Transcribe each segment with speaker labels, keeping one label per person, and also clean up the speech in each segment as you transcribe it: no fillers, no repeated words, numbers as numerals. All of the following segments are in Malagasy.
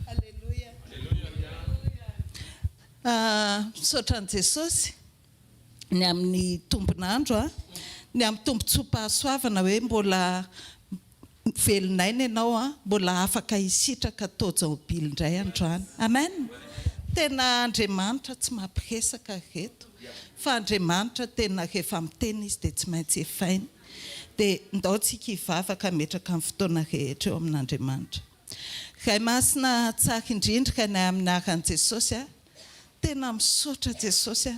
Speaker 1: Alléluia. Misaotran Jesosy ny amin'ny tombonandro ny amin'ny tombontsoa-pahasoavana hoe mbola velonaina ianao mbola afaka hisitraka tômôbily indray androany. Amen. Tena Andriamanitra tsy mampiresaka reto fa Andriamanitra tena rehefa miteny izy dia tsy maintsy efainy. Dia ndaontsika hivavaka metraka amin'ny fotoana rehetra eo amin'Andriamanitra. Ray masina tsara indrindra ny amin'ny aran'i Jesosy tena misaotra Jesosy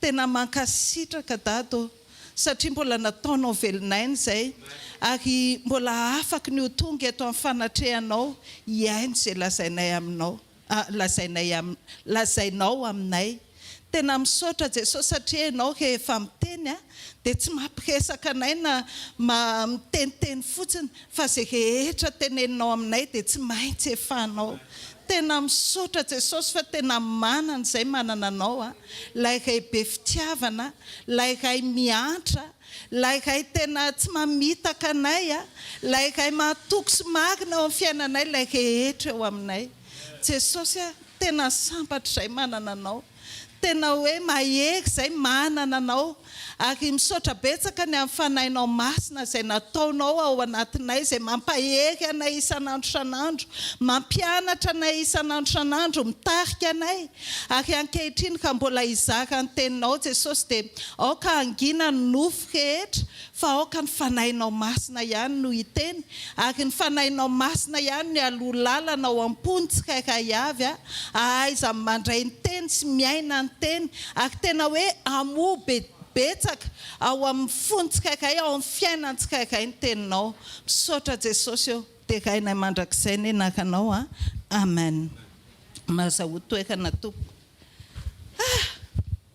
Speaker 1: tena mankasitraka Dado satria mbola nataonao velonaina izay ary mbola afaka ny ho tonga eto amin'ny fanatrehanao hiaino izay lazainay aminao lazainao aminay. Tena misaotra Jesosy satria ianao rehefa miteny dia tsy mampiresaka anay na miteniteny fotsiny fa izay rehetra teneninao aminay dia tsy maintsy efanao. Tena misaotra Jesosy fa tena manana izay manana anao lay ray be fitiavana, lay ray miantra, lay ray tena tsy mamitaka anay lay ray mahatoky sy marina ao amin'ny fiainanay lay rehetra eo aminay. Jesosy tena sambatra izay manana anao, tena hoe mahery izay manana anao ary misaotra betsaka ny amin'ny fanahinao masina izay nataonao ao anatinay izay mampahery anay isan'andro san'andro, mampianatra anay isan'andro san'andro, mitarika anay ary ankehitriny ka mbola hizaka ny teninao Jesosy dia aoka angina ny nofo rehetra fa aoka ny fanahinao masina ihany no hiteny ary ny fanahinao masina ihany ny aloha lalana ao am-pony tsirairay avy ahaiza mandray ny teny sy miaina ny teny ary tena hoe amoa betsaka ao amin'ny fony tsirairay ao amin'ny fiainany tsirairay ny teninao. Misaotra Jesosy eo dia rainay mandrakizay ny enaranao amen. Mazaho toerana tompo.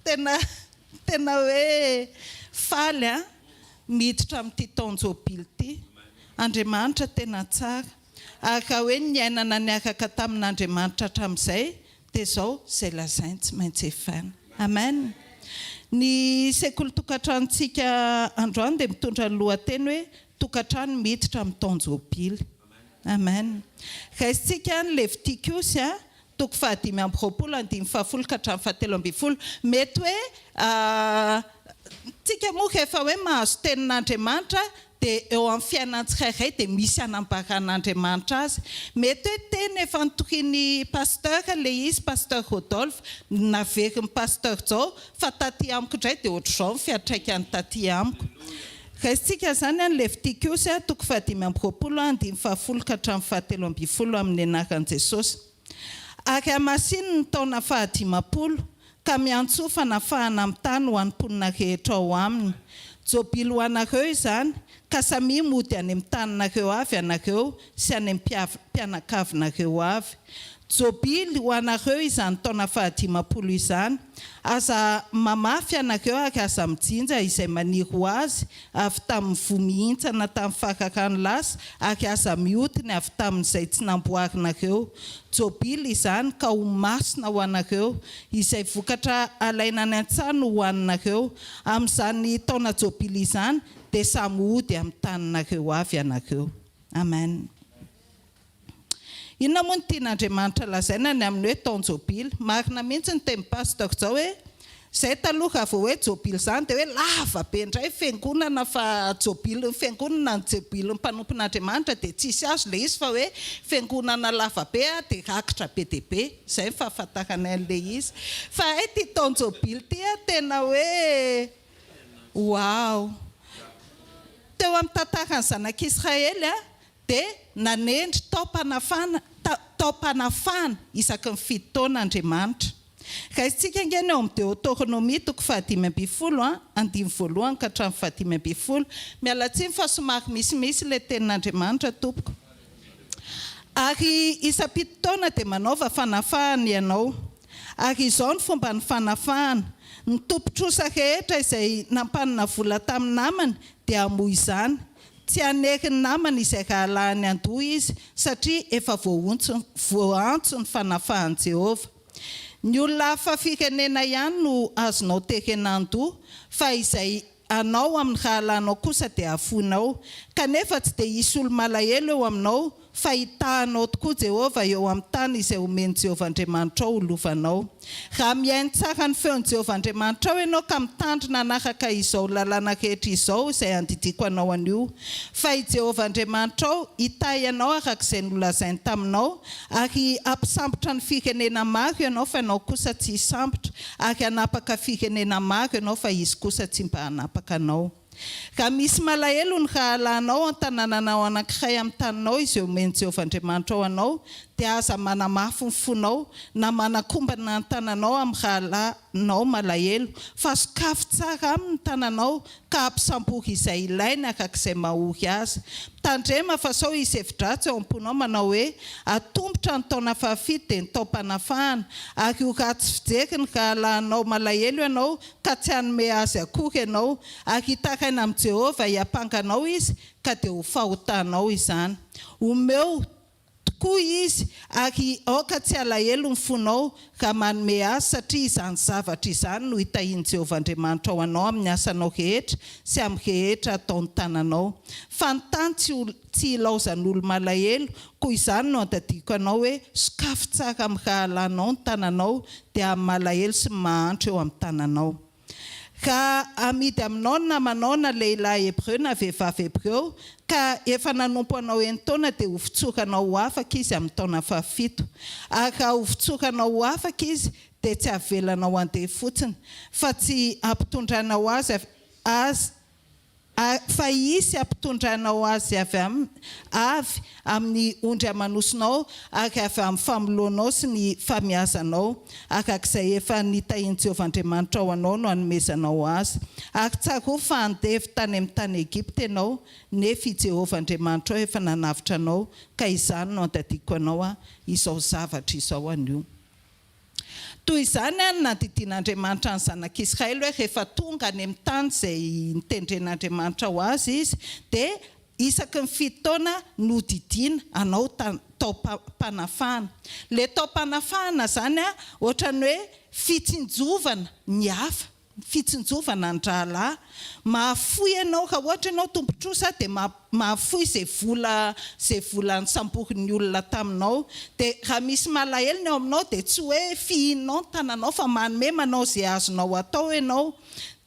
Speaker 1: Tena hoe faly miditra amin'ity taonjobily ity. Andriamanitra tena tsara ary raha hoe ny ainana niaraka tamin'Andriamanitra hatramin'izay dia izao izay lazainy tsy maintsy efaina. Amen. Ny sekoly tokantranontsika androany dia mitondra ny lohateny hoe tokantrano miditra amin'ny taonjobily. Amen. Raisitsika ny Levitikosy toko 5:1-7 mety hoe tsika moa rehefa hoe mahazo tenin'Andriamanitra dia eo amin'ny fiainany tsirairay dia misy anambaran'Andriamanitra azy. Mety hoe teny efa nitoriany pasteur ilay izy, pasteur Rodolphe, naverin'ny pasteur Jao fa taty amiko indray dia ohatr'izao ny fiantraikany taty amiko. Raisitsika izany ny Levitikosy toko 5:1-7 amin'ny anaran'i Jesosy. Ary hamasiny ny taona 50 ka miantso fanafahana amin'ny tany ho an'ny mponina rehetra ao aminy. Jobily ho anareo izany ka samy mody any amin'ny taninareo avy anareo sy any amin'ny mpianakavinareo avy. Jobily ho anareo izany taona 50 izany. Aza mamafy anareo ary aza mijinja izay maniry ho azy avy tamin'ny vomihintsana tamin'ny farakano lasa ary aza miotiny avy tamin'izay tsy namboarinareo. Jobily izany ka ho masina ho anareo izay vokatra alaina any an-tsano ho aninareo. Amin'izany taona jobily izany dia samy ody amin'ny taninareo avy anareo. Amen. Inona moa ny tian'Andriamanitra lazaina ny amin'ny hoe taonjobily? Marina mihitsy ny teny pasteur zao hoe izay taloha raha vao hoe jobily izany dia hoe lava be indray fiangonana fa jobily fiangonana ny jobily mpanompon'Andriamanitra dia tsisy azo ilay izy fa hoe fiangonana lava be dia rakitra be dia be. Izay ny fahafantaranay an'ilay izy. Fa ity taonjobily ity tena hoe wow. Teo amin'ny tantaran'ny zanak'Israely dia nanendry tao-panafana isaky ny 7 taona Andriamanitra. Raisitsika ingany eo amin'ny Deutéronomie toko 5:1-15 mialatsiny fa somary misimisy ilay tenin'Andriamanitra tompoko. Ary isa-pito taona dia manaova fanafahana ianao. Ary izao ny fomba ny fanafahana. Ny tompontrosa rehetra izay nampanina vola tamin'ny namany dia hamoy izany. Tsy hanery ny namany izay rahalahany andoha izy satria efa voantso ny fanafahan'i Jehova. Ny olona hafa firenena ihany no azonao terena andoha fa izay anao amin'ny rahalanao kosa dia afonao kanefa tsy dia hisy olo malahelo eo aminao fa hitahanao tokoa Jehova eo amin'ny tany izay omeny Jehova Andriamanitra ao olovanao. Raha mihaino tsara ny feon'i Jehova Andriamanitra ao ianao ka mitandrina anaraka izao lalàna rehetra izao izay andidiko anao anio, fa i Jehova Andriamanitra ao hitahy ianao arak'izay nolazainy taminao ary ampisambotra ny firenena maro ianao fa ianao kosa tsy hisambotra, ary hanapaka firenena maro ianao fa izy kosa tsy mba hanapaka anao. Raha misy malahelo ny rahalanao an-tanànanao anankiray amin'ny taninao izay omeny Jehova Andriamanitra ao anao, dia aza manamafy ny fonao na manakombana ny tananao amin'ny rahalanao malahelo, fa sokafo tsara amin'ny tananao ka ampisambory izay ilaina arak'izay mahory azy. Tandrema fa sao hisy hevi-dratsy eo am-ponao manao hoe atombotra ny taona fahafito dia ny taom-panafahana, ary ho ratsy fijery ny rahalanao malahelo ianao ka tsy hanome azy akory ianao, ary hitaraina amin'ny Jehova hiampanganao izy ka dia ho fahotanao izany. Omeo tokoa izy ary aoka tsy alahelo ny fonao raha manome azy, satria izany zavatra izany no hitahian'i Jehova Andriamanitra ao anao amin'ny asanao rehetra sy amin'ny rehetra ataony tananao. Fa ny tany tsy ilaozan'olo malahelo, koa izany no andadiko anao hoe sokafo tsara amin'ny rahalanao ny tananao dia amin'ny malahelo sy mahantra eo amin'ny tananao. Ka amidy aminao na manao na lehilahy Hebreo na vehivavy Hebreo ka efa nanompo anao taona dia ho fitsoranao ho afaka izy amin'ny taona fahafito. Ary raha ho fitsoranao ho afaka izy dia tsy avelanao handeha fotsiny, fa tsy ampitondranao azy fa isy ampitondranao azy avy amin'ny ondry amanosonao ary avy amin'ny famoloanao sy ny famiazanao, arak'izay efa nitahian'i Jehova Andriamanitra ao anao no hanomezanao azy. Ary tsaro fa andevy tany amin'ny tany Egipta ianao, nefa i Jehova Andriamanitra ao efa nanavitra anao, ka izany no andadiko anao izao zavatra izao anio. Toy izany nandidian'Andriamanitra ny zanak'Israely hoe rehefa tonga any amin'ny tany izay nitendren'Andriamanitra ho azy izy, dia isaky ny 7 taona no didiana anao taom-panafahana. Le taom-panafahana zany ohatrany hoe fitsinjovana ny hafa, fitsinjovana ny rahalahy. Mahafoy ianao raha ohatra ianao tombotrosa dia mahafoy izay vola nisamborin'ny olona taminao, dia raha misy malahelo ny ao aminao dia tsy hoe fihinao ny tananao fa manome manao izay azonao atao ianao.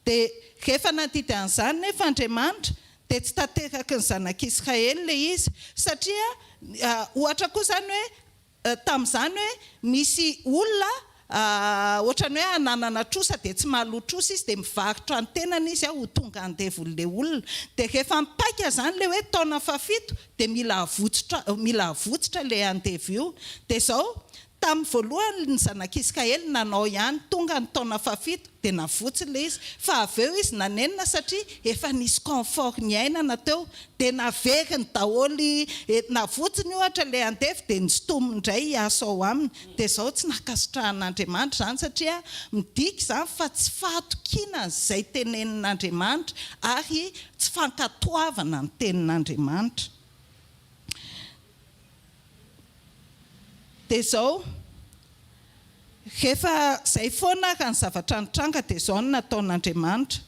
Speaker 1: Dia rehefa nandidy an'izany nefa Andriamanitra dia tsy tanteraky ny zanak'Israely le izy, satria ohatra koa zany hoe tamin'izany hoe misy olona ohatrany hoe ananana trosa dia tsy mahalotrosa izy dia mivarotra ny tenany izy ho tonga andevon'le olona, dia rehefa mipaika zany le hoe taona fahafito dia mila avotsitra le andevy io. Dia zao tamin'ny voalohany ny zanak'Israely nanao ihany, tonga ny taona fahafito dia navotsy le izy, fa avy eo izy nanenina satria efa nisy confort ny ainana teo, dia naveriny daholy navotsiny ohatra le andevy dia nisotominy indray hiasa ao aminy. Dia zao tsy nakasitrahan'Andriamanitra zany, satria midika zany fa tsy fahatokiana izay tenenin'Andriamanitra ary tsy fankatoavana ny tenin'Andriamanitra. Dia zao rehefa izay foana ka ny zavatra nitranga dia zao no nataon'Andriamanitra.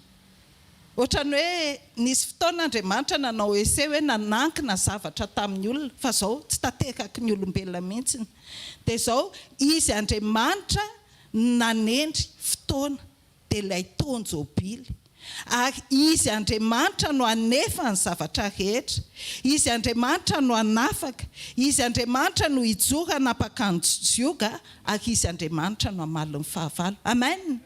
Speaker 1: Ohatrany hoe nisy fotoan'Andriamanitra nanao ese hoe nanankina zavatra tamin'ny olona, fa zao tsy tanteraky ny olombelona mihitsiny. Dia zao izy Andriamanitra nanendry fotoana dia ilay taona Jobily, ary izy Andriamanitra no hanefa ny zavatra rehetra, izy Andriamanitra no hanafaka, izy Andriamanitra no hijora napakandroka, ary izy Andriamanitra no hamaly ny fahavalo. Amen.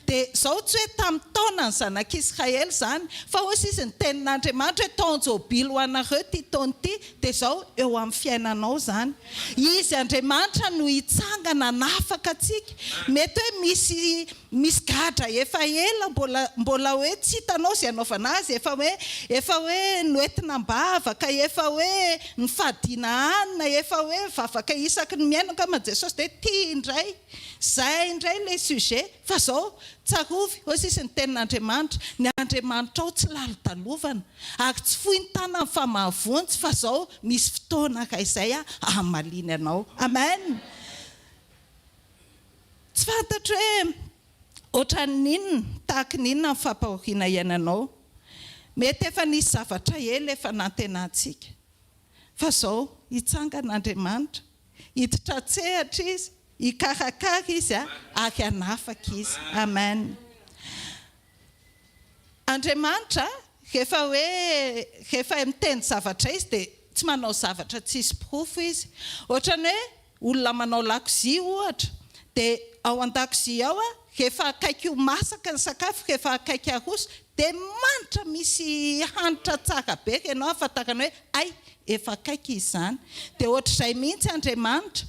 Speaker 1: Dia zao tsy hoe tamin'ny taona ny zanak'Israely zany, fa hoy izy ny tenin'Andriamanitra hoe taona Jobily ho anareo ty taona ty, dia zao eo amin'ny fiainanao zany. Izy Andriamanitra no hitsangana nafaka antsika. Mety hoe misy gadra efa ela mbola hoe tsy hitanao izay anaovana azy, efa hoe noentina mbavaka, efa hoe nifadiana hanina, efa hoe vavaka isaky ny miaina ka Jesosy dia tia indray. Zay indray le sujet, fa zao tsarovy hoy izy ny tenin'Andriamanitra, ny Andriamanitra ao tsy lalo-dalovana ary tsy fohy ny tanany fa mahavonjy, fa zao misy fotoana ka izay hamaliny anao. Amen. Tsy fantatro hoe Ohatra ninona tahaka ninona ny fampahoriana iainanao. Mety efa nisy zavatra hely efa nantenantsika. Fa zao hitsangan'Andriamanitra, hiditra-tsehatra izy, hikarakara izy ary hanafaka izy. Amen. Andriamanitra rehefa miteny zavatra izy dia tsy manao zavatra tsisy profo izy. Ohatrany hoe olona manao lakozia ohatra, dia ao an-dakozia ao rehefa akaiky ho masaka ny sakafo, rehefa akaiky haroso, dia manitra misy hanitra tsara be ianao ahafantarana hoe ay efa akaiky izany. Dia ohatr'izay mihitsy Andriamanitra,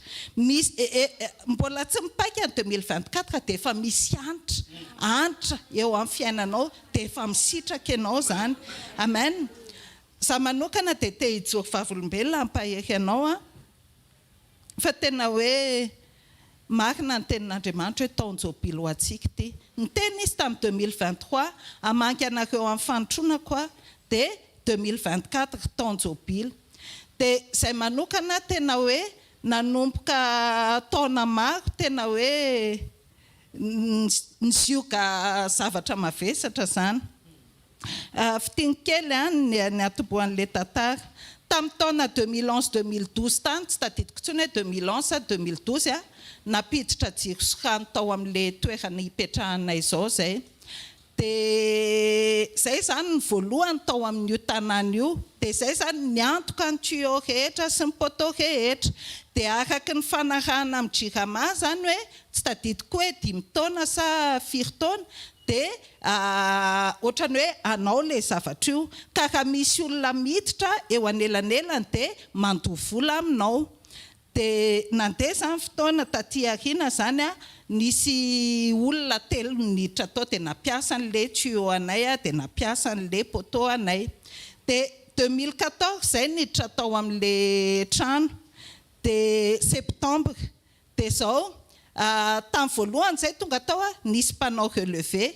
Speaker 1: mbola tsy mipaika ny 2024 dia efa misy hanitra eo amin'ny fiainanao, dia efa misitraka ianao zany. Amen. Za manokana dia te hijory vavolombelona hampahery ianao fa tena hoe marina ny tenin'Andriamanitra hoe taonjobily ho antsika ty. Ny teny izy tamin'ny 2023 hamangy anareo amin'ny fanotrona koa dia 2024 taonjobily. Dia izay manokana tena hoe nanomboka taona maro tena hoe nizioga zavatra mavesatra zany. Fiteny kely ny atobohan'ilay tantara. Tamin'ny taona 2011-2012 tany, tsy tadidiko intsony hoe 2011-2012 napiditra jiro sy rano tao amin'ilay toerana hipetrahanay izao zay. Dia zay zany ny voalohany tao amin'io tanàna io. Dia zay zany niantoka ny tuyau rehetra sy ny poteau rehetra. Dia araka ny fanarahana amin'ny jirama zany hoe tsy tadidiko hoe 5 taona sa 4 taona. Dia ohatrany hoe anao ilay zavatra io, ka raha misy olona miditra eo anelanelany dia mandoha vola aminao. Dia nandeha zany fotoana taty aoriana zany nisy olona 3 minitra tao dia nampiasa an'ilay tuyau anay dia nampiasa an'ilay poteau anay. Dia 2014 zay niditra tao amin'ilay trano. Dia septembre dia zao tamin'ny voalohany zay tonga tao nisy mpanao relevé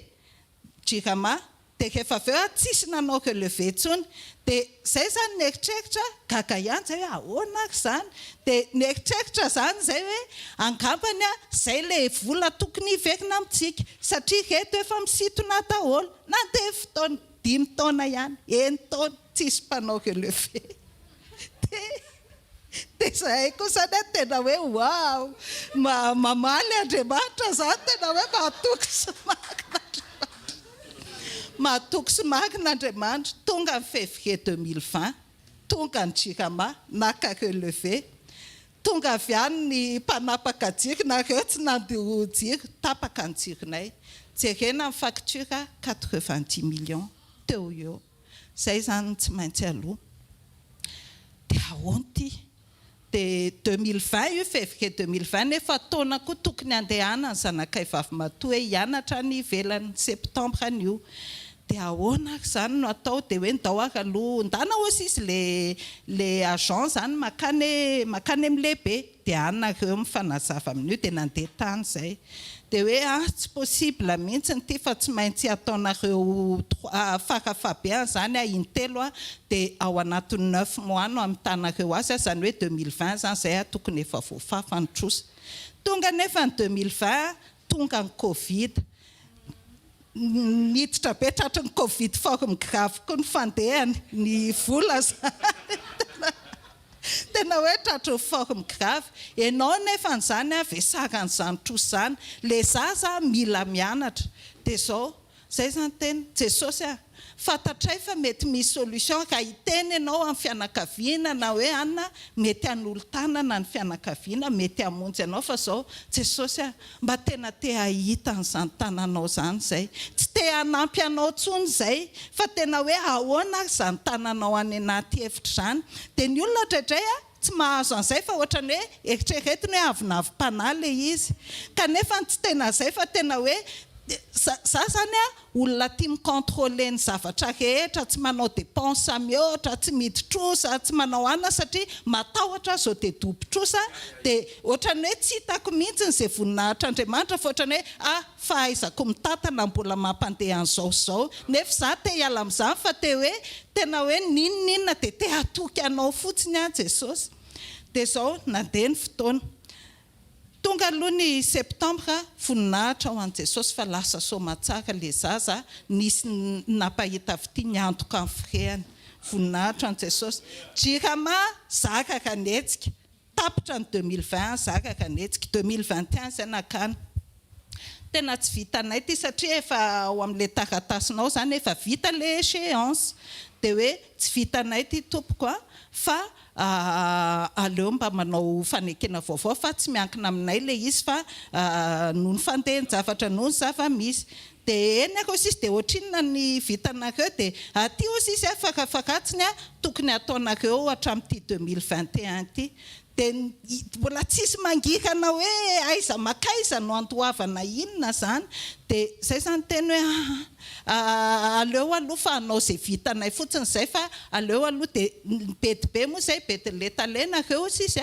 Speaker 1: jirama. Dia rehefa avy eo tsisy nanao relevé intsony. Dia zay zany nieritreritra gaga ihany zay hoe ahoana ary zany. Dia nieritreritra zany zay hoe angambany zay ilay vola tokony hiverina amintsika satria reto efa misintona daholo. Nandeha fotoana 5 taona ihany, 1 taona tsisy mpanao relevé. Dia zay kosa tena hoe wow, mamaly Andriamanitra zany tena hoe mahatoky sy marina. Mahatoky sy marina Andriamanitra. Tonga ny février 2020, tonga ny jirama naka relevé. Tonga avy any ny mpanapaka jiro, nareo tsy nandeha jiro, tapaka ny jironay. Jerena ny facture 90 millions teo eo. Zay zany tsy maintsy aloha. Dia ahoana ty? Dia 2020 io, février 2020 nefa taona koa tokony andehana ny zanakay vavy matoa hoe hianatra ny ivelan'ny septembre an'io. Dia ahoana ary zany no atao. Dia hoe ndao ary aloha ndana aussi izy le agent zany makany amin'ny lehibe. Dia anareo mifanazava amin'io dia nandeha tany zay. Dia hoe tsy possible mihitsy ny ty fa tsy maintsy ataonareo farafahabeany zany intelo dia ao anatin'ny 9 mois no amitanareo azy zany hoe 2020 zany zay tokony efa voafafa ny trosa. Tonga nefa ny 2020 tonga ny Covid. Niditra be tratry ny Covid forme grave koa ny fandehany ny vola zany. Tena hoe tratry forme grave. Ianao nefa n'izany vesaran'izany trosa zany. Le zaza mila mianatra. Dia zao, zay zany teny Jesosy fantatray fa mety misy solution raha hiteny ianao amin'ny fianakaviana na hoe anona mety hanolo-tanana ny fianakaviana, mety hamonjy ianao fa zao Jesosy mba tena te hahita an'izany tananao zany zay. Tsy te hanampy anao tsony zay fa tena hoe ahoana ary izany tananao any anaty hevitra zany. Dia ny olona ohatrandray tsy mahazo an'izay fa ohatrany hoe eritreretiny hoe avy-navi-panahy ilay izy. Kanefa tsy tena zay fa tena hoe za zany olona tia mikontrôle ny zavatra rehetra, tsy manao dépense mihoatra, tsy miditrosa, tsy manao anona satria matahotra zao dia dobitrosa. Dia ohatrany hoe tsy hitako mihitsy ny izay voninahitr'Andriamanitra fa ohatrany hoe fahaizako mitantana mbola mampandeha an'izao zao. Nefa za te hiala amin'izany fa te hoe tena hoe ninona dia te hatoky anao fotsiny Jesosy. Dia zao nandeha ny fotoana. tonga aloha ny septambra voninahitra ho an' Jesosy fa lasa somatsara le zaza nisy napahita avy ity niantoka amin'ny frehany. Voninahitra an' Jesosy. Jirama zaka kanetsika. Tapitra ny 2020 zaka kanetsika. 2021 zay nakany. Tena tsy vitanay ity satria efa ao amin'ilay taratasinao zany efa vita le échéance. Dia hoe tsy vitanay ity tompoko fa aleo mba manao fanekena vaovao fa tsy miankina aminay le izy fa noho ny fandehan-javatra noho ny zava-misy. Dia eny ako sisy dia ohatrinona ny vitanareo dia aty aussi izy fakafakatsiny tokony ataonareo hatramin'ity 2021 ity. Dia mbola tsisy mangirana hoe aiza makaiza no antoavana inona zany. Dia zay zany teny hoe aleo aloha fa anao izay vitanay fotsiny zay fa aleo aloha dia bedibe moa zay bedelentalena-reo sisy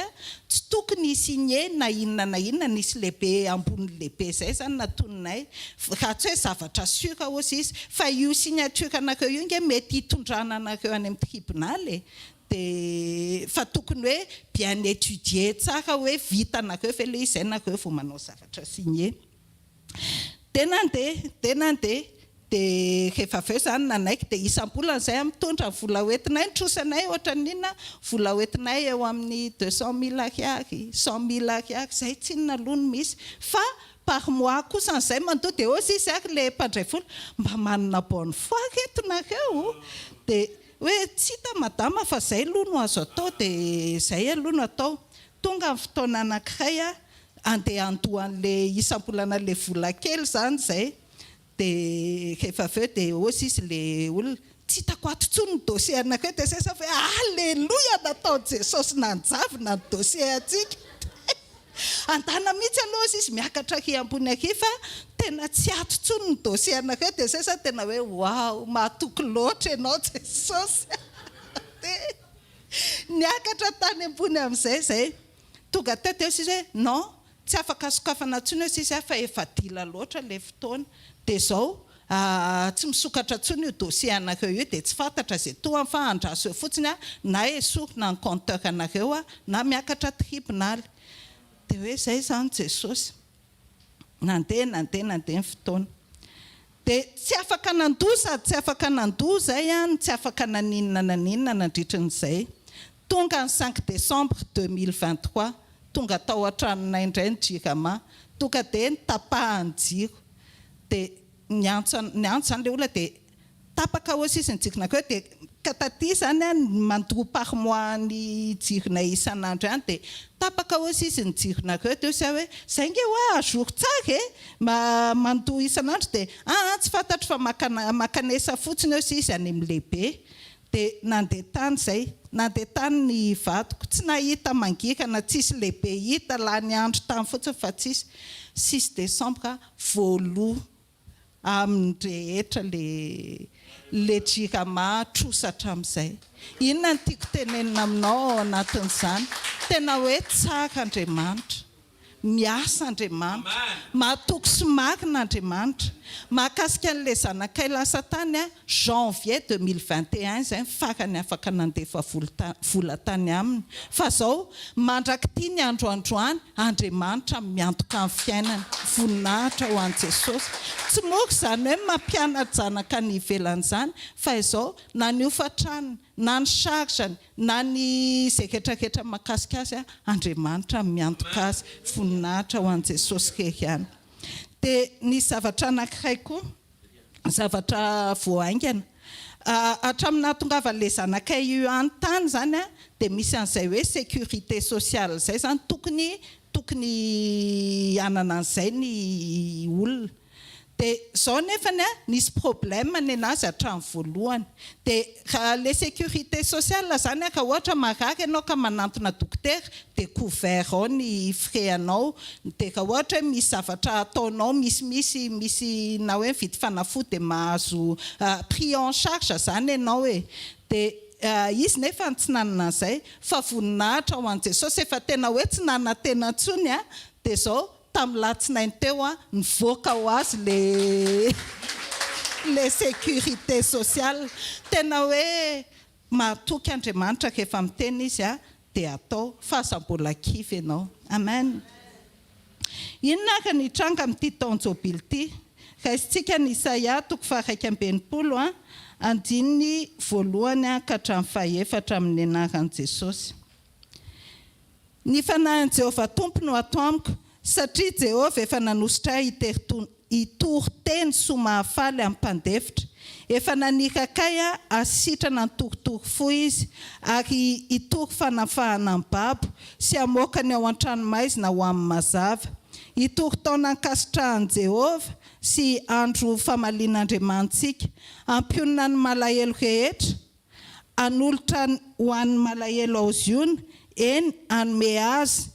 Speaker 1: tsy tokony isigné na inona nisy lehibe ambony lehibe zay zany natononay raha tsy hoe zavatra sura aussi izy fa io signature-nareo io nge mety hitondrana anareo any amin'ny tribunal dia fa tokony hoe bien étudié tsara hoe vitanareo fa le izay nareo vao manao zavatra signé. Tena ndeha dia rehefa aveo zany nanaiky dia isam-bolana zay mitondra vola hoentinay nitrosanay ohatra nina vola hoentinay eo amin'ny 200 000 ariary 100 000 ariary zay tsinona aloha no misy fa par mois kosa an'izay mandoa dia aussi izy le mpandray vola mba manana bonne foi retonareo dia hoe tsy hita madama fa zay aloha no azo atao dia zay aloha no atao. Tonga amin'ny fotoana anankiray andeha andohan'le isam-bolana le vola kely zany zay. Dia rehefa aveo dia aussi izy le olona tsy hitako ato intsony ny dossier anakeo dia zay hoe alleluia natao Jesosy nanjavona ny dossier atsika. Andana mihitsy aloha izy miakatra ry ambony aky fa tena tsy ato intsony ny dossier anakeo dia zay tena hoe wow mahatoky loatra ianao Jesosy. Niakatra tany ambony amin'izay zay tonga teo dia izy hoe non tsy afaka sokafana intsony izy fa efa dila loatra le fotoana. Dia zao tsy misokatra intsony io dossier anareo io dia tsy fantatra izay toa fa andraso eo fotsiny na esorina ny compteur anareo na miakatra tribunal. Dia hoe zay zany Jesosy nandeha ny fotoana. Dia tsy afaka nandoa zay tsy afaka naninona nandritra n'izay. Tonga ny 5 décembre 2023 tonga tao an-tranonay indray ny jirama tonga dia nitapahany jiro. Dia niantso zany le olona dia tapaka aussi izy ny jironakeo dia ka taty zany mandroa par mois ny jironay isan'andro ihany dia tapaka aussi izy ny jironakeo dia ozy hoe zay nge hoe ajour tsara mandoa isan'andro dia tsy fantatro fa makanesa fotsiny aussi izy any amin'ny lehibe. Dia nandeha tany ny vadiko tsy nahita mangirana tsisy lehibe hita laha ny andro tany fotsiny fa tsisy. 6 décembre voaloha amin'ny rehetra le jirama trosatra amin'izay. Inona no tiako tenenina aminao anatin'izany? Tena hoe tsara Andriamanitra, miasa Andriamanitra, mahatoky sy marina Andriamanitra. Mahakasika an'ilay zanakay lasa tany janvier 2021 zay farany afaka nandefa vola tany aminy. Fa zao mandraky ny androandroany Andriamanitra miantoka amin'ny fiainana, voninahitra ho an'i Jesosy. Tsy moka zany hoe mampianatra zanaka ny ivelan'izany fa izao na ny hofatrany na ny sarzany na ny izay rehetrarehetra mahakasika azy Andriamanitra miantoka azy, voninahitra ho an'i Jesosy keriany. Dia ny zavatra anankiray koa zavatra voahaingana hatramina tongavan'ilay zanakay io an-tany zany dia misy an'izay hoe sécurité sociale zay zany tokony hanana an'izay ny olona. Dia zao nefany nisy problème ny anazy hatramin'ny voalohany. Dia raha le sécurité sociale zany raha ohatra marary ianao ka manantona dokotera dia couvert ao ny frais anao. Dia raha ohatra misy zavatra ataonao misy na hoe mividy fanafody dia mahazo pris en charge zany ianao e. Dia izy nefa tsy nanana an'izay fa voninahitra ho an'i Jesosy efa tena hoe tsy nanana tena intsony dia zao tamin'ny latsinainy teo nivoaka ho azy le sécurité sociale. Tena hoe mahatoky Andriamanitra rehefa miteny izy dia atao fa aza mbola kivy ianao. Amen. Inona ka nitranga amin'ity taonjobily ity? Raisitsika ny Isaia 120 andininy 1 ka hatramin'ny 4 amin'ny anaran'i Jesosy. Ny fanahin'i Jehovah Tompo no ato amiko, satria Jehovah efa nanositra hitoro-teny somahafaly amin'ny mpandefitra. Efa nanikakay asitrana ny torotoro fo izy, ary hitoro fanafahana amin'ny babo, sy hamoakany ao an-tranomaizina ho amin'ny mazava. Hitoro taona ankasitrahan'i Jehovah sy andro famalian'Andriamantsika, ampionana ny malahelo rehetra, anolotra ho an'ny malahelo ao ziony, eny anome azy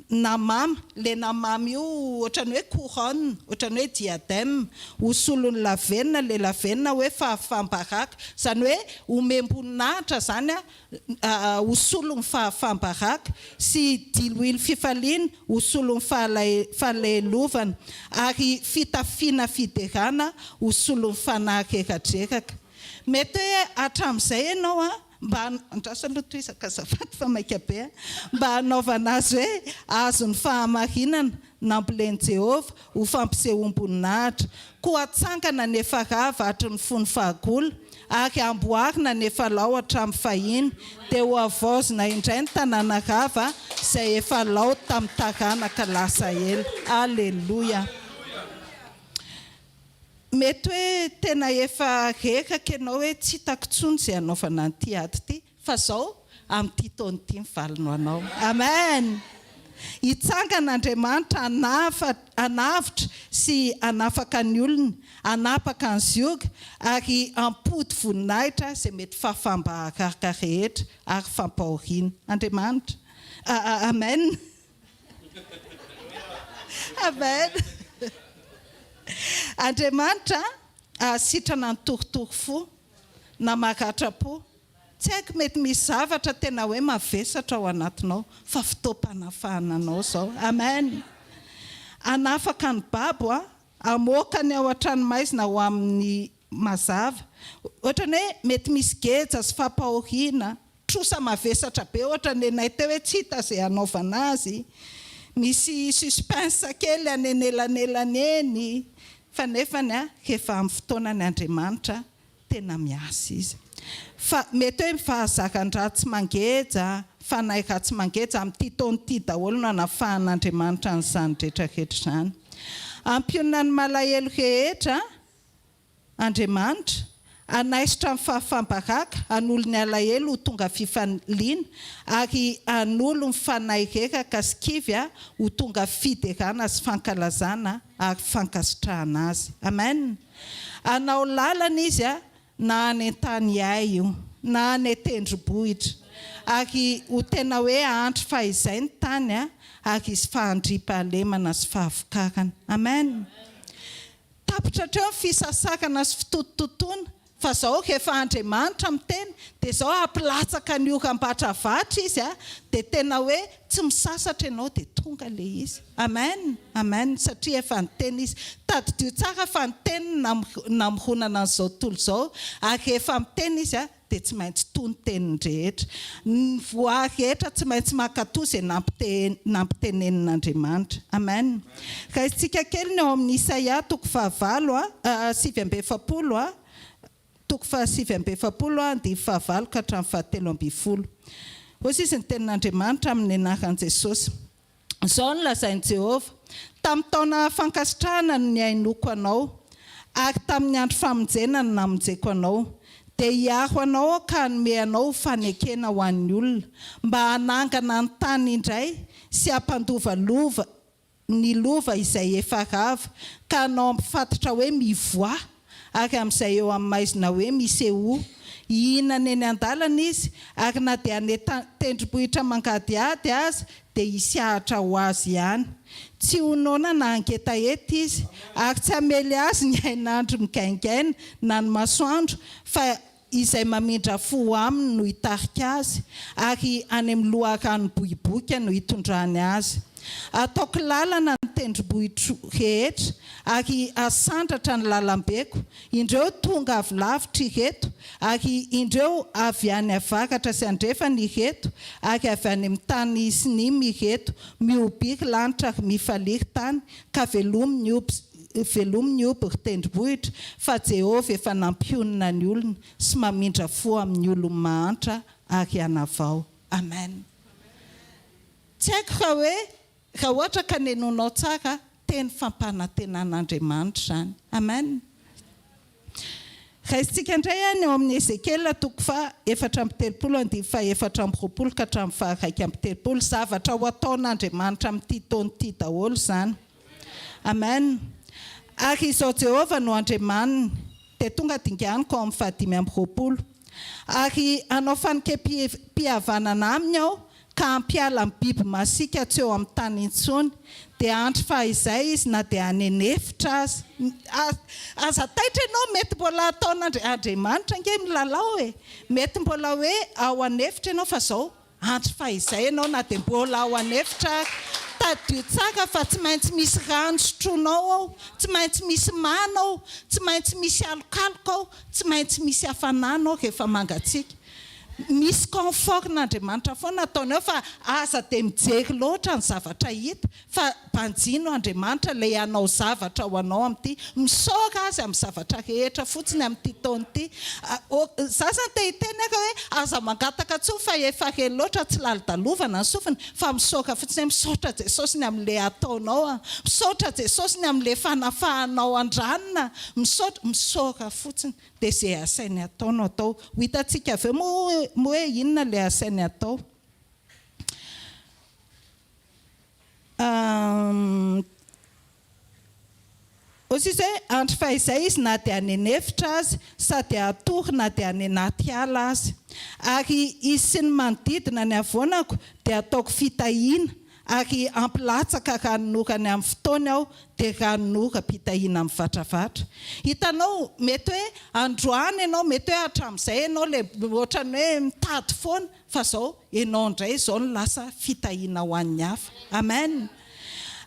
Speaker 1: namama, le namama io ohatrany hoe couronne, ohatrany hoe diadème, ho solony lavenina, le lavenina hoe fahafambaraka, zany hoe omem-boninahitra zany ho solony fahafambaraka, sy diloilo fifaliana ho solony fahalelovana, ary fitafiana fiderana ho solony fanahy-reraka. Mety hoe hatramin'izay ianao mba andrasaloto isaka azafady fa maika be, mba hanaovana azy hoe azony fahamarinana namboleny Jehovah ho fampisehoam-boninahitra, koa hatsangana nefa rava hatry ny fony fahagola, ary amboarina nefa lao hatramin'ny fahiny, dia ho avaozina indray ny tanàna rava izay efa lao tamin'ny taranaka lasa ela. Alleluia. Mety hoe tena efa reraka ianao hoe tsy hitako intsony izay hanaovana an'ity ady ity, fa izao amin'ity taona ity mivalona anao. Amen. Hitsangan'Andriamanitra hanavitra sy hanafaka ny olona, hanapaka ny zioga, ary hampody voninahitra izay mety fahafambaraka rehetra ary fampahoriana. Andriamanitra. Amen. Amen. Andriamanitra sitrana ny torotoro fo na maratra-po. Tsy haiko mety misy zavatra tena hoe mavesatra ao anatinao, fa fotoam-panafahana anao zao. Amen. Hanafaka ny babo, hamoakany ao an-tranomaizina ho amin'ny mazava. Ohatrany hoe mety misy geja sy fampahoriana, trosa mavesatra be, ohatrany enay teo hoe tsy hita izay hanaovana azy. Misy suspense kely anenelanelany eny, fa nefany rehefa amin'ny fotoanany Andriamanitra tena miasa izy. Fa mety hoe fahazaran-dratsy mangeja, fanahy ratsy mangeja amin'ity taona ity daholo no hanafahan'Andriamanitra an'izany rehetrarehetra izany. Ampionana ny malahelo rehetra Andriamanitra, anaisitra ny fahafambaraka, hanolo ny alahelo ho tonga fifaliana, ary hanolo ny fanahy reraka sy kivy ho tonga fiderana sy fankalazana ary fankasitrahana azy. Amen. Anao lalana izy na any an-tany ay io, na any tendrombohitra, ary ho tena hoe ahantry fahizay ny tany ary izy fahandriam-pahalemana sy fahavokarana. Amen. Tapitra hatreo ny fisasakana sy fitotototoana, fa zao rehefa Andriamanitra miteny, dia zao hampilatsaka ny oram-batra vatra izy, dia tena hoe tsy misasatra ianao dia tonga le izy. Amen. Amen. Satria efa niteny izy. Tadidio tsara fa niteny namoronana an'izao tontolo zao, ary rehefa miteny izy dia tsy maintsy toy ny teniny rehetra. Ny voary rehetra tsy maintsy makatoa izay nampitenen'Andriamanitra. Amen. Raisitsika kely ny ao amin'ny Isaia 7:70 7:70 ka hatramin'ny 17. Hoy izy ny tenin'Andriamanitra amin'ny anaran'i Jesosy. Izao no lazain'i Jehovah: tamin'ny taona fankasitrahana no niainoko anao, ary tamin'ny andro famonjena no namonjeko anao. Dia hiaro anao ka hanome anao fanekena ho an'ny olona, mba hanangana ny tany indray sy hampandova ny lova izay efa rava, ka hanao ampifatotra hoe mivoa, ary amin'izay eo amin'ny maizina hoe miseho. Hihinana eny an-dalana izy, ary na dia ane tendrombohitra mangadiady azy dia hisiahatra ho azy ihany. Tsy honona na angetaeta izy, ary tsy hamely azy ny hainandro migaingaina na ny masoandro, fa izay mamindra fo aminy no hitarika azy, ary any amin'ny loharano bohiboka no hitondrany azy. ataoko lalana ny tendrombohitro rehetra ary asandratra ny lalambeko. Indreo tonga avy lavitra ireto ary indreo avy any avakatra sy andrefana ireto ary avy any amin'ny tany sinimy ireto. Miobiky lanitra ary mifaliry tany ka velominy oby ry tendrombohitra fa Jehovah efa nampionina ny olona sy mamindra fo amin'ny olona mahantra ary anavao. Amen. Tsy haiko raha ohatra ka nenonao tsara teny fampanantenan'Andriamanitra zany. Amen. Raisitsika indray any eo amin'ny Sekoly toko fa 4:7-4 ka hatramin'ny 1:3 zavatra ho ataon'Andriamanitra amin'ity taona ity daholo zany. Amen. Ary izao Jehovah no Andriamanina dia tonga dinganiko ao amin'ny 5:20. Ary anao fanike-pihavanana aminy aho ka ampiala amin'ny biby masika tsy eo amin'ny tany intsony dia andro fahizay izy na dia hanenefitra azy. Aza taitra ianao mety mbola ataon'Andriamanitra nge milalao e. Mety mbola hoe ao anefitra ianao fa zao andro fahizay ianao na dia mbola ao anefitra tadio tsara fa tsy maintsy misy rano sotronao ao, tsy maintsy misy mana ao, tsy maintsy misy alokaloka ao, tsy maintsy misy hafanana ao rehefa mangatsiaka. Misy comfort'Andriamanitra foana ataony ao fa aza dia mijery loatra ny zavatra hita fa mpanjino Andriamanitra ilay anao zavatra ho anao amin'ity. Misaoka azy amin'ny zavatra rehetra fotsiny amin'ity taona ity. Za zany te hiteny aho hoe aza mangataka tsoa fa efa hely loatra tsy lalidalovana ny sofiny fa misaoka fotsiny hoe misaotra Jesosy ny amin'ilay ataonao. Misaotra Jesosy ny amin'ilay fanafahanao andranina. Misaoka fotsiny dia izay asainy ataonao atao. Ho hitantsika avy eo moa hoe inona ilay asainy atao. Ozy izy hoe andro fahizay izy na dia hanenefitra azy sady hatory na dia any anaty ala azy. Ary izy sy ny manodidina ny avonako dia ataoko fitahiana ary ampilatsaka ranon'orany amin'ny fotoany aho dia ranon'ora mpitahiana amin'ny vatravatra. Hitanao mety hoe androany ianao mety hoe hatramin'izay ianao le ohatrany hoe mitady foana fa zao ianao indray izao no lasa fitahiana ho an'ny hafa. Amen.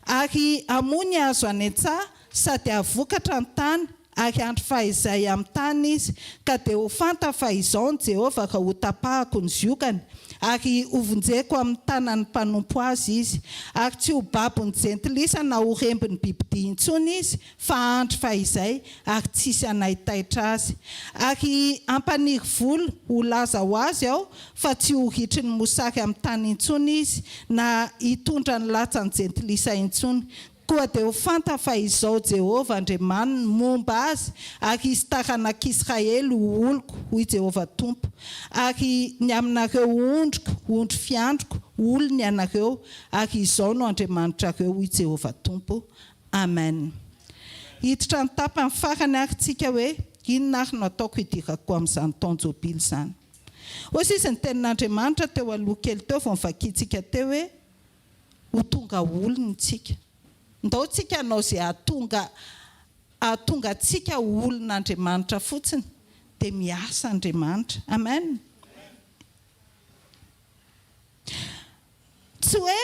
Speaker 1: Ary amony azo any an-tsaha sady avokatra ny tany ary andro fahizay amin'ny tany izy ka dia ho fanta fa izao ny Jehovah raha ho tapahako ny ziokany ary hovonjeko amin'ny tanan'ny mpanompo azy izy ary tsy ho babony jentilisa na ho rembiny bibidia intsony izy fa andro fahizay ary tsisy anahitaitra azy ary ampaniry volo ho laza ho azy aho fa tsy ho ritry ny mosary amin'ny tany intsony izy na hitondra ny latsany jentilisa intsony. Koa dia ho fanta fa izao Jehovah Andriamanina momba azy ary izy taranak'Israely ho oloko hoy Jehovah Tompo ary ny aminareo ondro fiandroko olony ianareo ary izao no Andriamanitrareo hoy Jehovah Tompo. Amen. Hiditra ny tapany farany ary tsika hoe inona ary no ataoko hidirako amin'izany taonjobily izany. Ozy izy ny tenin'Andriamanitra teo aloha kely teo vao nivakiantsika teo hoe ho tonga olony tsika. Ndao tsika anao izay ahatonga tsika olon'Andriamanitra fotsiny dia miasa Andriamanitra. Amen. Tsy hoe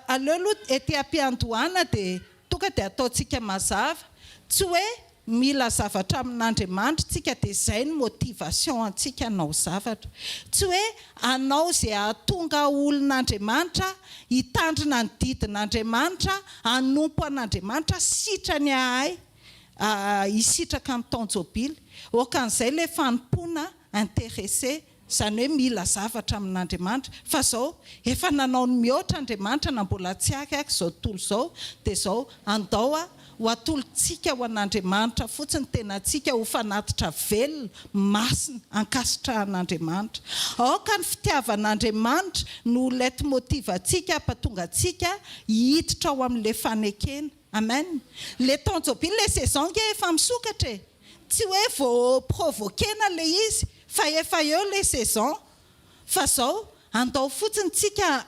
Speaker 1: aleo aloha ety am-piandohana dia tonga dia ataontsika mazava. Tsy hoe mila zavatra amin'Andriamanitra tsika dia izay ny motivation antsika anao zavatra. Tsy hoe anao izay ahatonga olon'Andriamanitra hitandrina ny didin'Andriamanitra, hanompo an'Andriamanitra sitrany ahay hisitraka amin'ny taonjobily. Okan'izay ilay fanompona intéressé izany hoe mila zavatra amin'Andriamanitra fa zao efa nanao ny mihoatra Andriamanitra na mbola tsy ary izao tontolo izao dia zao andao ho atolotsika ho an'Andriamanitra fotsiny tenantsika ho fanatitra velona masina ankasitrahan'Andriamanitra. Aoka ny fitiavan'Andriamanitra no leitmotiv atsika ampatonga atsika hiditra ao amin'ilay fanekena. Amen. Le taonjobily le saison nge efa misokatra e. Tsy hoe vao provokena le izy fa efa eo le saison fa zao andao fotsiny tsika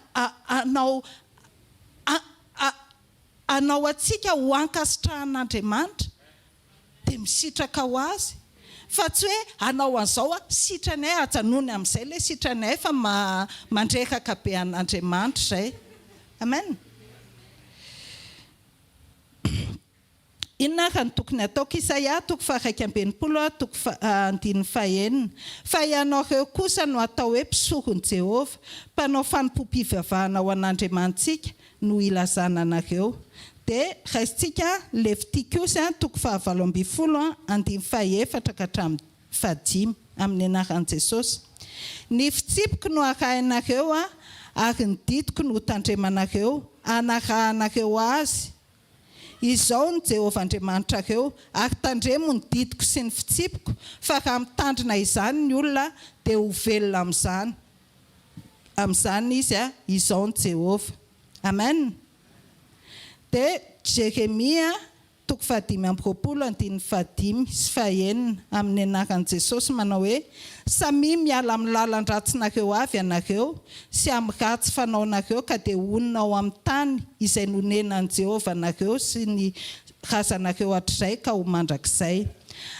Speaker 1: anao atsika ho ankasitrahan'Andriamanitra dia misitraka ho azy fa tsy hoe anao an'izao sitranay ajanony amin'izay le sitranay fa mandrekaka be an'Andriamanitra izay. Amen. Inona ka ny tokony ataoko? Isaia 1:15 fa ianareo kosa no atao hoe mpisoron'i Jehovah, mpanao fanompom-pivavahana ho an'Andriamantsika no ilazana anareo. Dia raisitsika Levitikosy 17:14-15 amin'ny anaran'i Jesosy. Ny fitsipiko no arahinareo ary ny didiko no tandremanareo, anarahanareo azy. Izao ny Jehovah Andriamanitrareo, ary tandremo ny didiko sy ny fitsipiko, fa raha mitandrina izany ny olona dia ho velona amin'izany. Amin'izany izy izao ny Jehovah. Amen. Dia Jeremia 15:15 amin'ny anaran'i Jesosy manao hoe: samy miala amin'ny lalan-dratsinareo avy ianareo, sy amin'ny ratsy fanaonareo ka dia onona ao amin'ny tany izay nonenan'i Jehovah nareo sy ny razanareo hatrizay ka ho mandrakizay.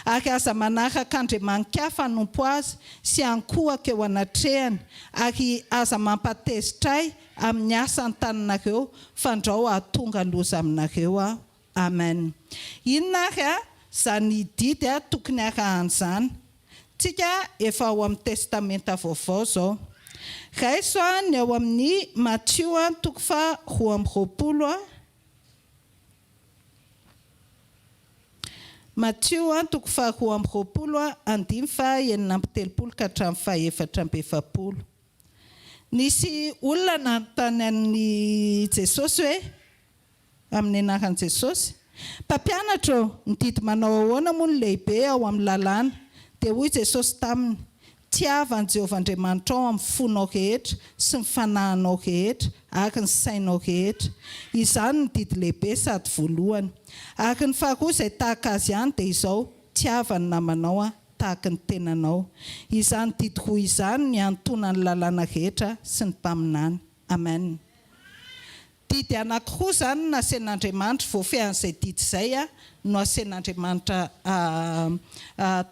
Speaker 1: Ary aza manaraka andriamanikafa hanompo azy sy ankohaka eo anatrehany, ary aza mampatezitray amin'ny asa ny tananareo fandrao ahatonga loza aminareo. Amen. Inona ary zany didy tokony arahan'izany? Tsika efa ao amin'ny testamenta vaovao zao. Raiso ny ao amin'ny Matthieu 12:20. Matthieu 12:20-19-17. Nisy olona nanontany an'i Jesosy hoe, amin'ny anaran'i Jesosy: mpampianatra, ny didy manao ahoana moa ny lehibe ao amin'ny lalàna? Dia hoy Jesosy taminy: tiavan'i Jehovah Andriamanitra ao amin'ny fonao rehetra sy ny fanahinao rehetra ary ny sainao rehetra. Izany ny didy lehibe sady voalohany. Ary ny faharoa izay tahaka azy ihany dia izao: tiava ny namanao tahaka ny tenanao. Izany didy roa izany ny antonany lalàna rehetra sy ny mpaminany. Amen. Didy anankiroa zany nasen'Andriamanitra, voafehan'izay didy izay no asen'Andriamanitra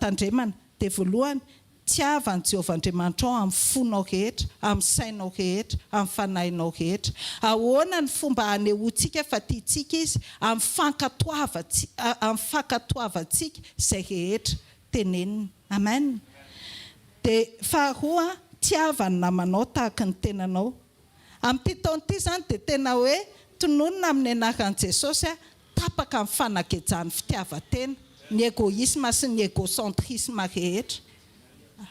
Speaker 1: tandremana. Dia voalohany, tiavan'i Jehovah Andriamanitra ao amin'ny fonao rehetra, amin'ny sainao rehetra, amin'ny fanahinao rehetra. Ahoana ny fomba hanehoantsika fa tiantsika izy? Amin'ny fankatoavantsika izay rehetra teneniny. Amen. Dia faharoa, tiavany namanao tahaka ny tenanao. Amin'ity taona ity zany dia tena hoe tononona amin'ny anaran'i Jesosy tapaka amin'ny fanakejany fitiavan-tena, ny égoïsme sy ny égocentrisme rehetra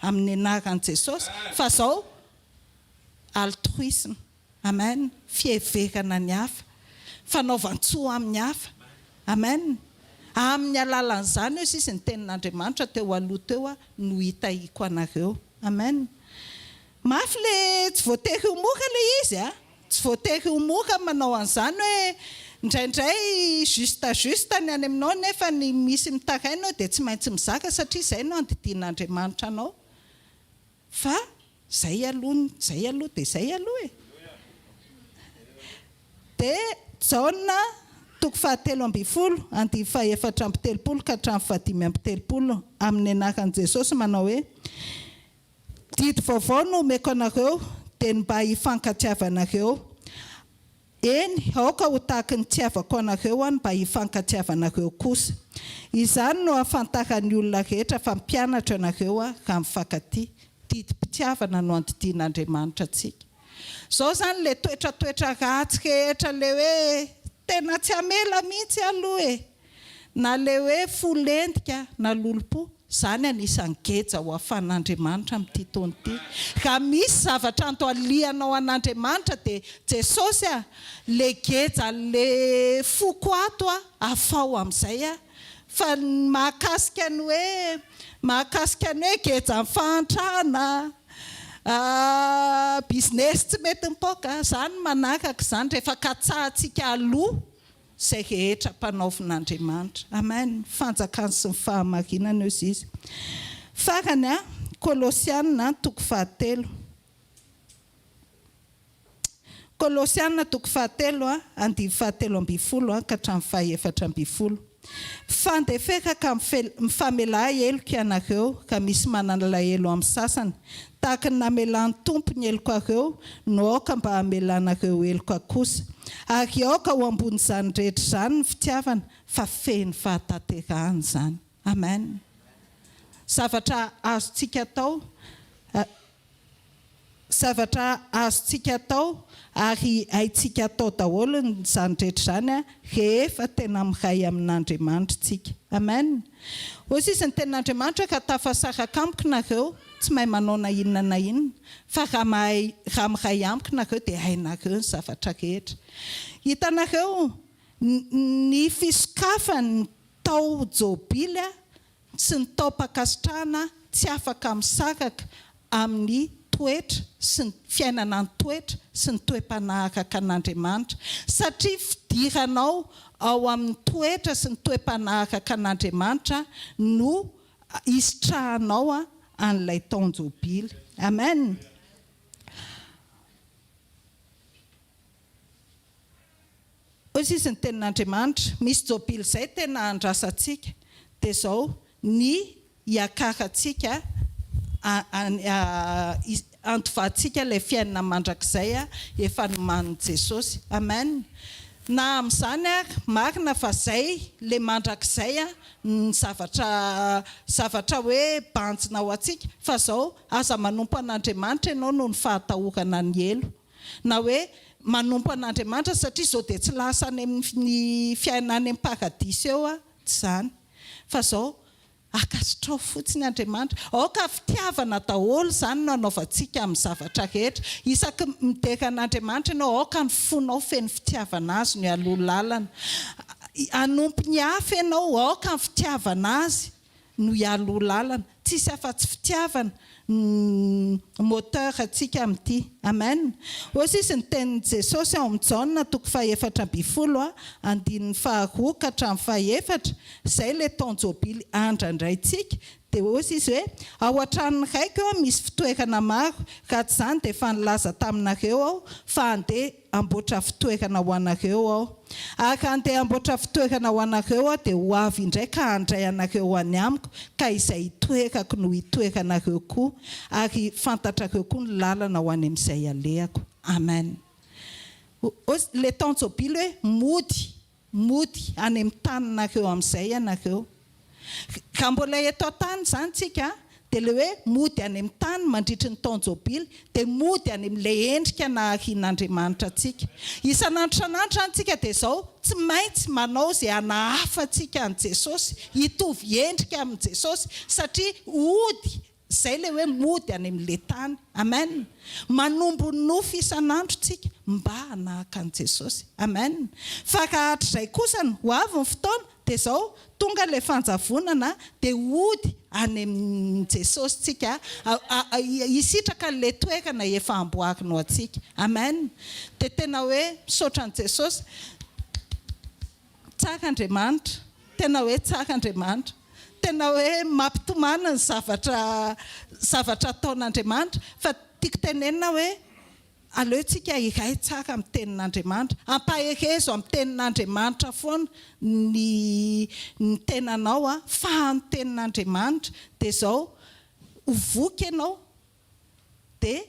Speaker 1: amin'ny anaran'i Jesosy, fa zao altruisme. Amen. Fiheverana ny hafa, fanaovan-tsoa amin'ny hafa. Amen. Amin'ny alalan'izany izy ny tenin'Andriamanitra teo aloha teo no hitahiko anareo. Amen. Mafy le tsy voatery ho mora le izy tsy voatery ho mora manao an'izany hoe indraindray juste ny any aminao, nefa ny misy mitarainao dia tsy maintsy mizaka satria izay no andidian'Andriamanitra anao. Fa zay aloha dia zay aloha Dia Jaona 7:14-15 amin'ny anaran'i Jesosy manao hoe: didy vaovao no omeko anareo, dia mba hifankatiavanareo. Eny, aoka ho tahaka ny tiavako anareo mba hifankatiavanareo kosa. Izany no ahafantaran'ny olona rehetra fa mpianatra anareo raha mifankatia. Didy mpitiavana no andidian'Andriamanitra antsika. Zao zany le toetratoetra ratsy rehetra le hoe tena tsy amela mihitsy aloha na le hoe folentika na lolompo, zany anisan'ny geja ho afan'Andriamanitra amin'ity taona ity. Raha misy zavatra antoalianao an'Andriamanitra dia Jesosy le geja le foko ato afao amin'izay fa mahakasika ny hoe geja fahantrana, business tsy mety mipoka, zany manaraka zany rehefa katsahantsika aloha izay rehetra mpanaovin'Andriamanitra. Amen. Fanjakany sy ny fahamarinana izy. Farany Kolosiana 3:7. Kolosiana 3:7 ka hatramin'ny 14. Fandefeka ka mifamela eloko ianareo ka misy manan'alahelo amin'ny sasany. Tahaka ny namelan'ny tompony eloko areo no aoka mba hamelanareo eloko kosa. Ary aoka ho ambony izany rehetra izany ny fitiavana fa feno fahatanterahana izany. Amen. Zavatra azontsika atao ary haitsika atao daholo izany rehetra izany rehefa tena miray amin'Andriamanitra tsika. Amen. Hoy izy ny tenin'Andriamanitra ka tafasaraka amiko nareo tsy mahay manao na inona na inona fa raha miray amiko nareo dia hainareo ny zavatra rehetra. Hitanareo ny fisokafany tao jobily sy ny tao pakasitrahana tsy afaka misaraka amin'ny toetra sy ny fiainana ny toetra sy ny toe-panahiraka an'Andriamanitra satria fidiranao ao amin'ny toetra sy ny toe-panahiraka an'Andriamanitra no isitrahanao an'ilay taon-jobily. Amen. Hoy izy ny tenin'Andriamanitra, misy jobily izay tena andrasantsika dia izao ny hiakarantsika antovahantsika ilay fiainana mandrakizay efa nomanin'i Jesosy. Amen. Na amin'izany marina fa izay ilay mandrakizay ny zavatra hoe banjina ho antsika fa izao aza manompo an'Andriamanitra ianao no ny fahatahorana ny elo. Na hoe manompo an'Andriamanitra satria izao dia tsy lasa any amin'ny fiainana any amin'ny paradisa eo tsy izany. Fa izao akasitrao fotsiny Andriamanitra. Aoka fitiavana daholo izany no anaovantsika amin'ny zavatra rehetra. Isaky midera an'Andriamanitra ianao aoka ny fonao feno fitiavana azy no aloha lalana. Hanompo ny hafa ianao aoka ny fitiavana azy no aloha lalana. Tsisy afa-tsy fitiavana moteur atsika amin'ity. Amen. Hoy izy ny tenin'i Jesosy ao amin'ny Jaona 4:20 andininy 2 ka hatramin'ny 4 izay ilay taon-jobily andrandraitsika. Dia hoy izy hoe ao an-tranony raiko misy fitoerana maro ka tsy izany dia efa nilaza taminareo aho fa andeha amboatra fitoerana ho anareo aho. Ary andeha amboatra fitoerana ho anareo aho dia ho avy indray ka handray anareo any amiko ka izay hitoerako no hitoeranareo koa ary fantatrareo koa ny lalana ho any amin'izay alehako. Amen. Le taon-jobily hoe mody any amin'ny taninareo amin'izay ianareo. Raha mbola eto an-tany izany tsika dia le hoe mody any amin'ny tany mandritry ny taon-jobily dia mody any amin'ilay endrika naharian'Andriamanitra antsika. Isan'andro antsika dia izao tsy maintsy manao izay hanahafa antsika an' Jesosy, hitovy endrika amin' Jesosy satria ody izay le hoe mody any amin'ilay tany. Amen. Manombo nofo isan'andro tsika mba hanahaka an' Jesosy. Amen. Fa raha hatr'izay kosa ho avy ny fotoana dia izao tonga ilay fanjavonana dia ody any amin'i Jesosy tsika hisitraka ilay toerana efa amboarina antsika. Amen. Dia tena hoe misaotra an'i Jesosy. Tsara Andriamanitra. Tena hoe tsara Andriamanitra. Tena hoe mampitomana ny zavatra ataon'Andriamanitra fa tiako tenenina hoe aleontsika iray tsara amin'ny tenin'Andriamanitra. Ampaherezo amin'ny tenin'Andriamanitra foana ny tenanao fa ny tenin'Andriamanitra dia izao hovoky ianao dia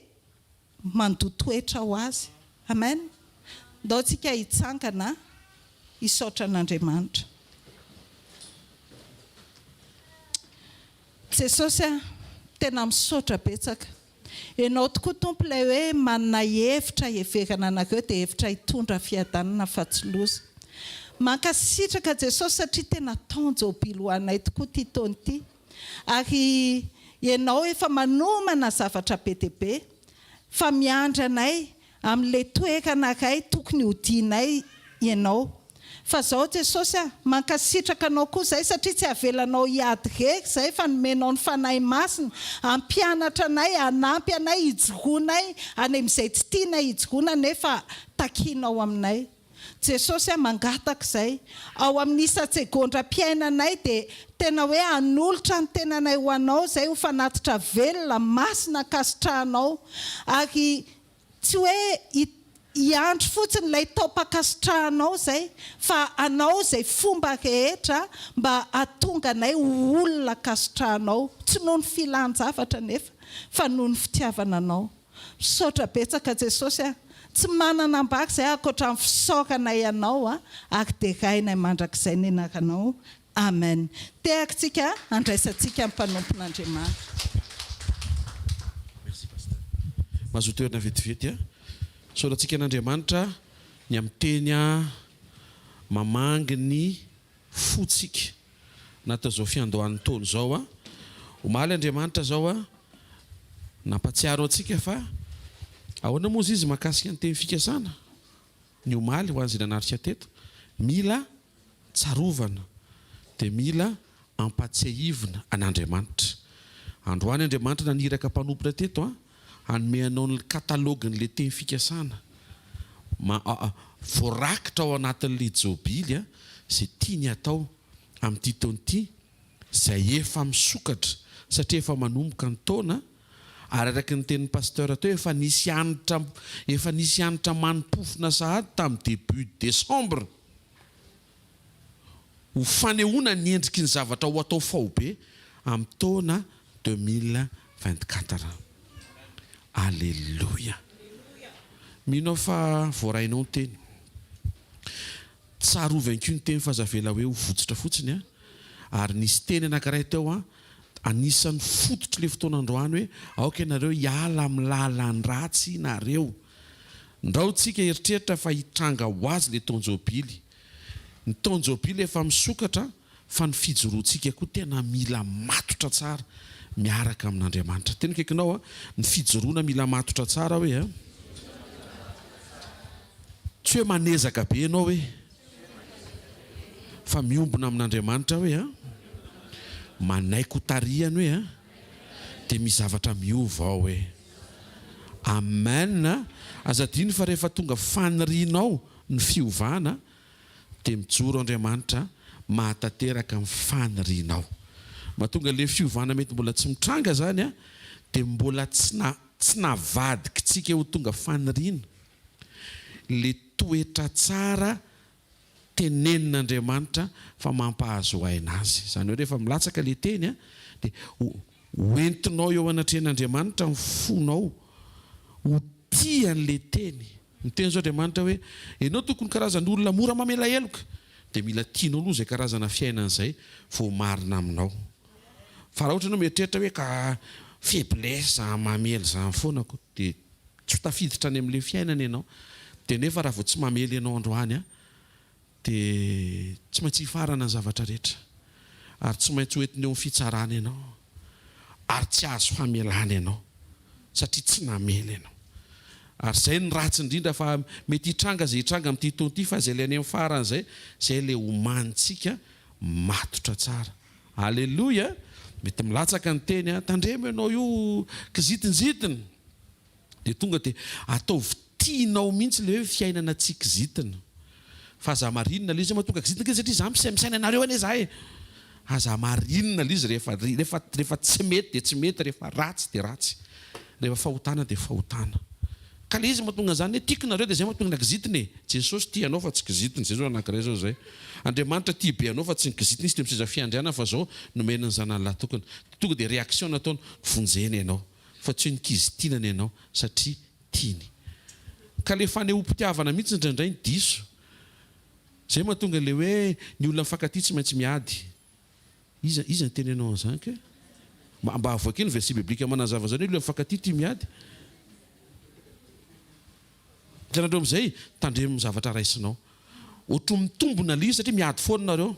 Speaker 1: mandotoetra ho azy. Amen. Ndao tsika hitsangana hisaotra an'Andriamanitra. Jesosy tena misaotra betsaka. Ianao tokoa tompo ilay hoe manana hevitra heverana anareo dia hevitra hitondra fiadanana fa tsy loza. Mankasitraka Jesosy satria tena taon-jobily ho anay tokoa ity taona ity. Ary ianao efa manomana zavatra be dia be fa miandry anay amin'ilay toerana iray tokony hodianay ianao. Fa izao Jesosy mankasitraka anao koa izay satria tsy avelanao hiady rery izay fa nomenao ny fanahy masina hampianatra anay, hanampy anay, hijoroanay any amin'izay tsy tianay hijoroana nefa takianao aminay. Jesosy mangataka izay ao amin'ny isa-tsegondram-piainanay dia tena hoe hanolotra ny tenanay ho anao izay ho fanatitra velona masina kasitrahanao ary tsy hoe iandro fotsiny ilay taopakasitranao zay fa anao zay fomba rehetra mba atonga anay olona kasitranao tsy noho ny filan-javatra nefa fa noho ny fitiavana anao. Misaotra betsaka Jesosy tsy manana ambaka zay akoatra amin'ny fisaoranay ianao ary dia gainay mandrakizay ny anaranao. Amen. Tehakantsika andraisantsika amin'ny mpanompon'Andriamanitra.
Speaker 2: Mazoto toerana vetivety soratsika n'Andriamanitra ny amin'ny teny mamangy ny fotsika natao zao fiandohan'ny taona zao omaly Andriamanitra zao nampatsiaro antsika fa ahoana moa izy mahakasika ny teny fikasana ny omaly ho an'izay nanaritra teto mila tsarovana dia mila ampatsiahivina an'Andriamanitra. Androany Andriamanitra naniraka mpanompona teto hanome anao ny katalôgin'le teny fikasana voarakitra ao anatin'le jobily izay tiany atao amin'ity taona ity izay efa misokatra satria efa manomboka ny taona ary araka ny tenin'ny pasteur atao efa nisy anitra manimpofona sahady tamin'ny début décembre ho fanehoana ny endriky ny zavatra ho atao faobe amin'ny taona 2024. Alléluia. Minao fa voarainao ny teny tsarovainkio ny teny fazavela hoe ho votsitra fotsiny ary nisy teny anankiray teo anisan'ny fototra le fotoanandroany hoe aoka ianareo hiala amin'ny lalan'ny ratsy nareo. Ndraotsika eritreritra fa hitranga ho azy le taonjobily. Ny taonjobily efa misokatra fa ny fijoroantsika koa tena mila matotra tsara miaraka amin'Andriamanitra. Teny kaikinao ny fijoroana mila matotra tsara hoe tsy hoe manezaka be ianao hoe fa miombona amin'Andriamanitra hoe manaiko tarihany hoe dia misy zavatra miova ao hoe amen. Azadiny fa rehefa tonga fanirianao ny fiovana dia mijoro Andriamanitra mahatateraka ny fanirianao. Mahatonga le fiovana mety mbola tsy mitranga zany dia mbola tsy navadikitsika ho tonga faniriana le toetra tsara tenenin'Andriamanitra fa mampahazo aina azy. Zany hoe rehefa milatsaka le teny dia hoentinao eo anatrehan'Andriamanitra ny fonao ho tian'le teny. Ny teny zao Andriamanitra hoe ianao tokony karazana olona mora mamela heloka dia mila tianao aloha izay karazana fiainan'izay vao marina aminao. Fa raha ohatra ianao mieritreritra hoe ka faiblesse mamely zany foanako dia tsy tafiditra any amin'le fiainana ianao. Dia nefa raha vao tsy mamely ianao androany dia tsy maintsy hifarana ny zavatra rehetra ary tsy maintsy hoentiny eo amin'ny fitsarana ianao ary tsy azo famelana ianao satria tsy namely ianao. Ary izay ny ratsy indrindra fa mety hitranga zay hitranga amin'ity taona ity fa izay le any amin'ny farany izay le homanitsika matotra tsara. Alléluia. Mety milatsaka ny teny tandremo ianao io kizitinzitina dia tonga dia ataovy tianao mihitsy le hoe fiainana tsy kizitina. Fa aza marinina le izy mahatonga kizitina kely satria za misaina anareo ane za aza marinina le izy rehefa tsy mety dia tsy mety, rehefa ratsy dia ratsy, rehefa fahotana dia fahotana. Ka le izy mahatonga zany hoe tiako nareo dia zay mahatonga nakizitiny. Jesosy tia anao fa tsy kizitiny. Zay zao anankiray zao zay. Andriamanitra tia be anao fa tsy nikizitiny izy, dia miseza fiandriana fa zao nomena ny zanany lahy tokony. Tonga dia réaction nataony vonjeny ianao fa tsy hoe nikizitinany ianao satria tiany. Ka le fanehom-pitiavana mihitsy indraindray ny diso. Zay mahatonga le hoe ny olona mifankatia tsy maintsy miady. Iza ny tenenao an'izany ke? Mba avoaka ny verset biblika manazava zany hoe olona mifankatia tia miady. Hitanareo amin'izay tandremo zavatra raisinao. Ohatry mitombona le izy satria miady foana nareo.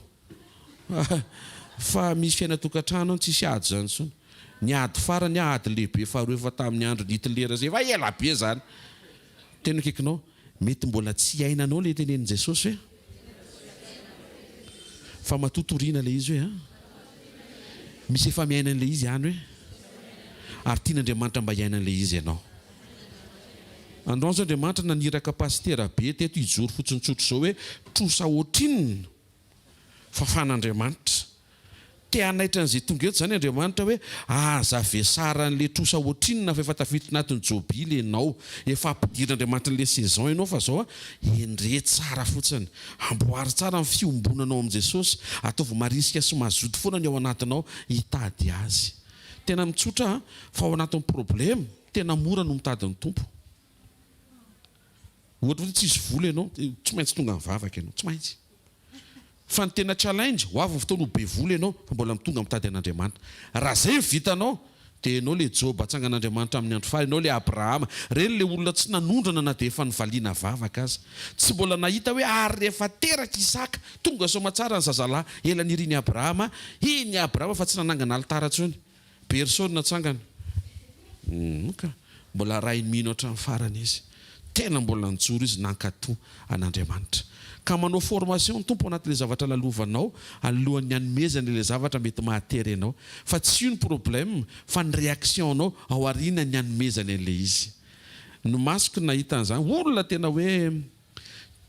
Speaker 2: Fa misy fiaina tokantrano tsisy ady zany tsony. Ny ady farany ady lehibe faharoa efa tamin'ny andro nitilera zay efa ela be zany. Tena kaikinao mety mbola tsy ainanao le tenenin' Jesosy hoe fa matotoriana le izy hoe misy efa miainan'le izy ihany hoe ary tian'Andriamanitra mba hiainan'le izy ianao. Androany zao Andriamanitra naniraka pastera be teto hijoro fotsiny tsotro zao hoe trosa ohatrinina fa fan'Andriamanitra anaitra an'izay tonga eto zany Andriamanitra hoe aza vesaran'le trosa ohatrinina fa efa tafiditra anatin'ny jobily ianao efa ampidirin'Andriamanitra n'le saison ianao fa zao endre tsara fotsiny amboary tsara ny fiombonanao amin'i Jesosy ataovy marisika sy mazoto foana ny ao anatinao hitady azy tena mitsotra fa ao anatin'ny problème tena mora no mitady ny tompo ohatra hoe tsisy vola ianao tsy maintsy tonga mivavaka ianao tsy maintsy fa ny tena challenge ho avy ny fotoana ho be vola ianao fa mbola mitonga mitady an'Andriamanitra raha zay vitanao dia ianao le Job atsangan'Andriamanitra amin'ny andro faly ianao le Abrahama reny le olona tsy nanondrana na dia efa nivaliana vavaka azy tsy mbola nahita hoe ary rehefa teraka Isaka tonga somatsara ny zazalahy ela niriny Abrahama iny Abrahama fa tsy nanangana alitara intsony personne natsangana ka mbola ray mino hatramin'ny farany izy tena mbola nijoro izy nankatoa an'Andriamanitra ka manao formation ny tompo anatin'ilay zavatra lalovanao alohan'ny hanomezana ilay zavatra mety mahatery anao fa tsy io ny problème fa ny réactionnao ao aoriana ny hanomezana an'ilay izy no masoko nahita an'izany olona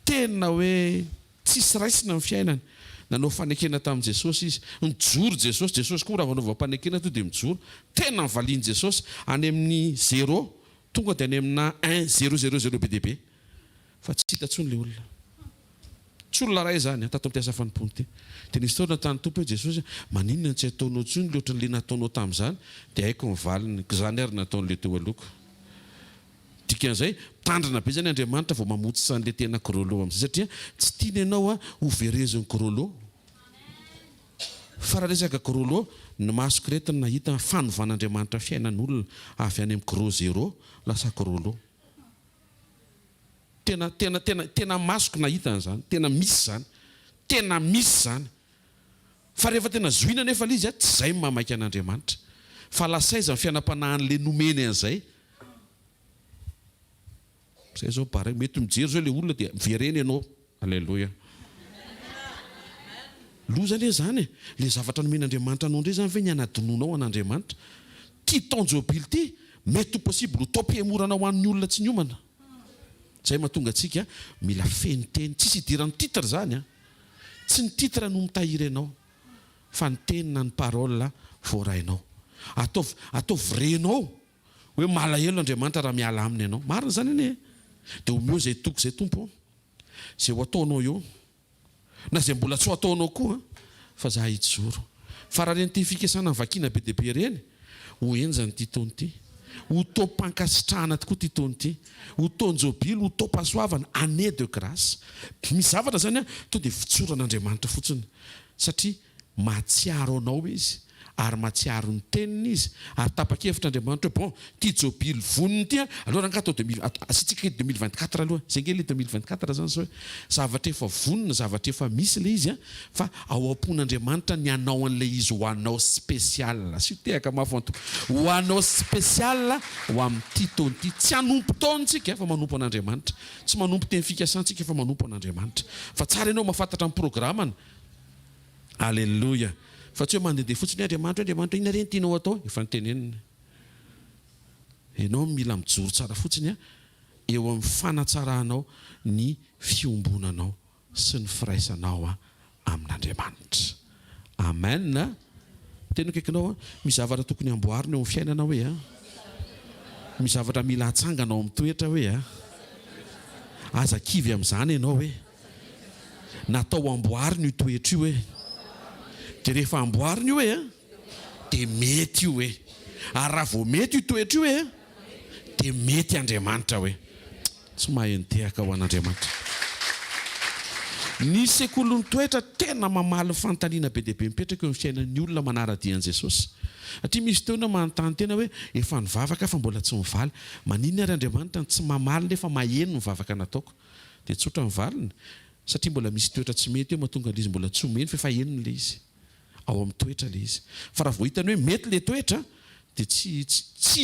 Speaker 2: tena hoe tsisy raisina amin'ny fiainany nanao fanekena tamin'i Jesosy izy nijoro Jesosy koa raha vanaova fanekena to dia mijoro tena nivaliany Jesosy any amin'ny 0 tonga dia any amina 1-0-0-0 BDB fa tsy hita tsony le olona tsy olona ray zany tato ampiasa fanompony ty dia nisy taona tany tompo hoe Jesosy maninona tsy ataonao tsony le ohatran'le nataonao tamin'izany dia haiko mivaliny zany ary nataon'le teo aloko dikan'izay tandrina be zany Andriamanitra vao mamotsy an'le tena grolo amin'izay satria tsy tiany ianao ho verezony grolo fa raha resaka grolo ny masoko retiny nahita fanovan'Andriamanitra fiainan'olona avy any amin'ny gros 0 lasa grolo tena masoko nahita an'izany tena misy zany fa rehefa tena zoina nefa izy tsy zay mamaiky an'Andriamanitra fa lasaiza ny fianam-panahan'le nomeny an'izay zay zao bare mety mijery zao le olona dia vereny ianao alleloia lozany zany le zavatra nomen'Andriamanitra anao ndray zany ve ny anadinonao an'Andriamanitra ty taonjobily ty mety possible ho taom-piamorana ho an'ny olona tsy ny omana zay mahatonga antsika mila feny teny tsisy hidirany titre zany tsy ny titre no mitahiry ianao fa ny tenina ny parole voarainao atao vrenao hoe malahelo Andriamanitra raha miala aminy ianao marina zany anie dia omeo zay toko zay tompo zay ho ataonao eo na zay mbola tsy ho ataonao koa fa za hijoro fa raha reny ty fikasana ny vakina be deaibe reny ho enjany ty taony ty ho taom-pankasitrahana tokoa ty taony ty ho taonjobily ho taom-pahasoavana année de grâce misy zavatra zany to dia fitsoran'Andriamanitra fotsiny satria mahatsiaro anao izy ary mahatsiaro ny teniny izy ary tapa-kevitr'Andriamanitra hoe bon ty jobily voniny ty aloha rangaha atao asitsika 2024 aloha zay nge le 2024 zany zao hoe zavatra efa vonina zavatra efa misy le izy fa ao am-pon'Andriamanitra ny anao an'le izy ho anao spécial sy tehaka mafanto ho anao spécial ho amin'ity taony ty tsy hanompo taontsika fa manompo an'Andriamanitra tsy manompo teny fikasantsika fa manompo an'Andriamanitra fa tsara ianao mahafantatra amin'ny programmany alleloia fa tsy hoe mandehandeha fotsiny Andriamanitra ina reny tianao atao efa nytenenina ianao mila mijoro tsara fotsiny eo amin'ny fanatsarahanao ny fiombonanao sy ny firaisanao amin'Andriamanitra amen tena kaikinao misy zavatra tokony amboarina eo amin'ny fiainana hoe misy zavatra mila hatsangana ao amin'ny toetra hoe aza kivy amin'izany ianao hoe natao amboarina io toetra io hoe dia rehefa amboarina io hoe dia mety io hoe ary raha vao mety io toetra io hoe dia mety Andriamanitra hoe tsy mahay nitehaka ho an'Andriamanitra ny sekoly ny toetra tena mamaly fantaniana be deaibe mipetraka eo amin'ny fiainan'ny olona manara-dian'i Jesosy satria misy teona manontany tena hoe efa nivavaka fa mbola tsy mivaly maninona ary Andriamanitra tsy mamaly nefa maheno mivavaka nataoko dia tsotra mivaliny satria mbola misy toetra tsy mety eo mahatonga l'izy mbola tsy homeny fa efa henony le izy ao amin'ny toetra le izy fa raha vao hitany hoe mety le toetra dia tsy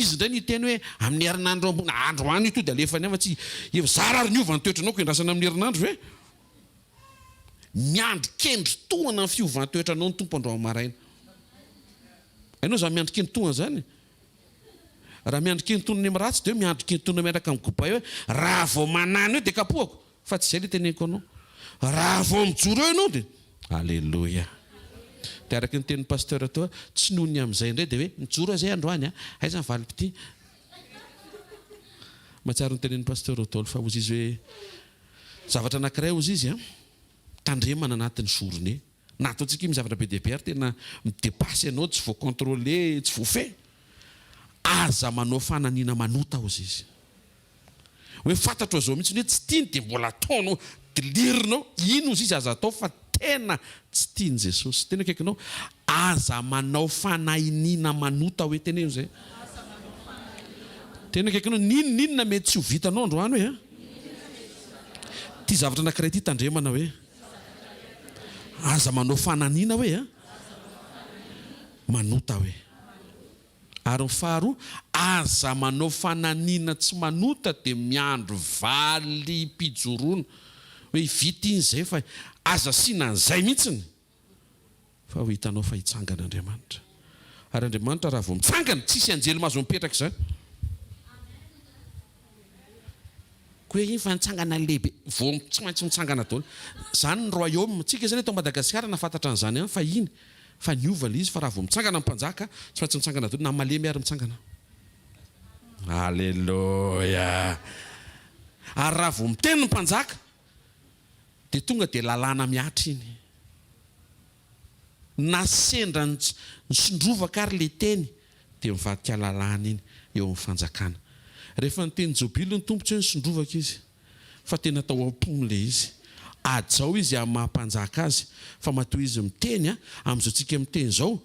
Speaker 2: izy indray ny teny hoe amin'ny herinandro andro any io to dia alefa ny ama tsy efa zara ary niova ny toetranao ko endrasana amin'ny herinandro hoe miandrikendry tohana ny fiovan'ny toetranao ny tompo andro amaraina ianao za miandrikendry tohana zany raha miandrikendry tonany amin'ny ratsy dia hoe miandrikendry tonana miaraka amin'ny gobay hoe raha vao manany eo dia kapohako fa tsy izay le teneniko anao raha vao mijoro eo ianao dia alleloia dia araka ny tenin'ny pasteur atao tsy nohony amin'izay indray dia hoe mijoro zay androany aiza ny valim-pity mahatsiaro ny tenen'ny pasteur Rodolphe fa ozy izy hoe zavatra anankiray ozy izy tandremana anatin'ny journée na ataontsika io zavatra be dia be ary tena midepasy ianao tsy vao contrôler tsy voafé aza manao fananiana manota ozy izy hoe fantatro zao mihitsy hoe tsy tiany dia mbola ataonao dilirinao ino ozy izy aza atao fa tena tsy tiany Jesosy tena akaikinao aza manao fanahiniana manota hoe tena io zay tena akaikinao ninona mety tsy ho vitanao androany hoe ty zavatra anankiray ty tandremana hoe aza manao fananiana hoe manota hoe ary faharoa aza manao fananiana tsy manota dia miandro valy mpijoroana hoe vita iny zay fa aza sina an'izay mihitsiny fa ho hitanao fa hitsangana Andriamanitra ary Andriamanitra raha vao mitsangana tsisy anjely mazo mipetraka izany ko hoe iny fa nitsangana lehibe vao tsy maintsy mitsangana daholo zany ny royaume tsika zany eto Madagasikara nafantatra an'izany ihany fa iny fa niova le izy fa raha vao mitsangana ny mpanjaka tsy maintsy mitsangana daholo na malemy ary mitsangana alleloia ary raha vao miteny ny mpanjaka dia tonga dia lalàna miatra iny na sendra ny sondrovaka ary le teny dia mivadika lalàna iny eo amin'ny fanjakana rehefa nyteny jobily ny tompo tsy hoe ny sondrovaka izy fa tena atao am-pony le izy adzao izy amin'ny mahampanjaka azy fa matoa izy miteny amin'izao tsika miteny zao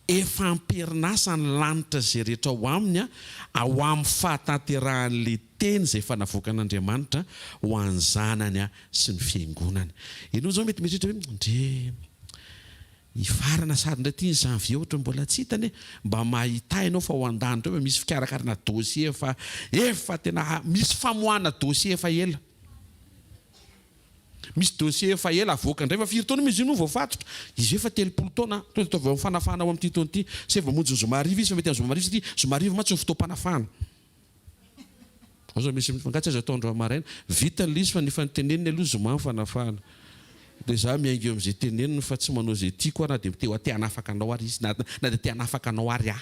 Speaker 2: efa amperinasa ny lanitra zay rehetra ao aminy ao amin'ny fahatanteran'le teny zay efa navoaka an'Andriamanitra ho an'ny zanany sy ny fiangonany ianao zao mety mieritreritra hoe ndre ifarana sady indray ty ny janvier ohatra mbola tsy hitany mba mahita ianao fa ho an-danitra hoe misy fikarakarana dossier efa tena misy famoahana dossier efa ela misy dossier efa ela avoaka indray fa firy taona izy ino voafatotra izy efa 30 taona to vao mifanafana ao amin'ity taona ity sy vao monjy ny zomarivo izy fa mety amin'ny zomarivo satria zomarivo matsy ny fotoam-panafana azo misy mangatsy azo atao andro maraina vita ny izy fa ny faniteneniny aloha zoma fanafana dia za miaingo eo amin'izay teneniny fa tsy manao zay tiako na dia teo te hanafaka anao ary izy na dia te hanafaka anao ary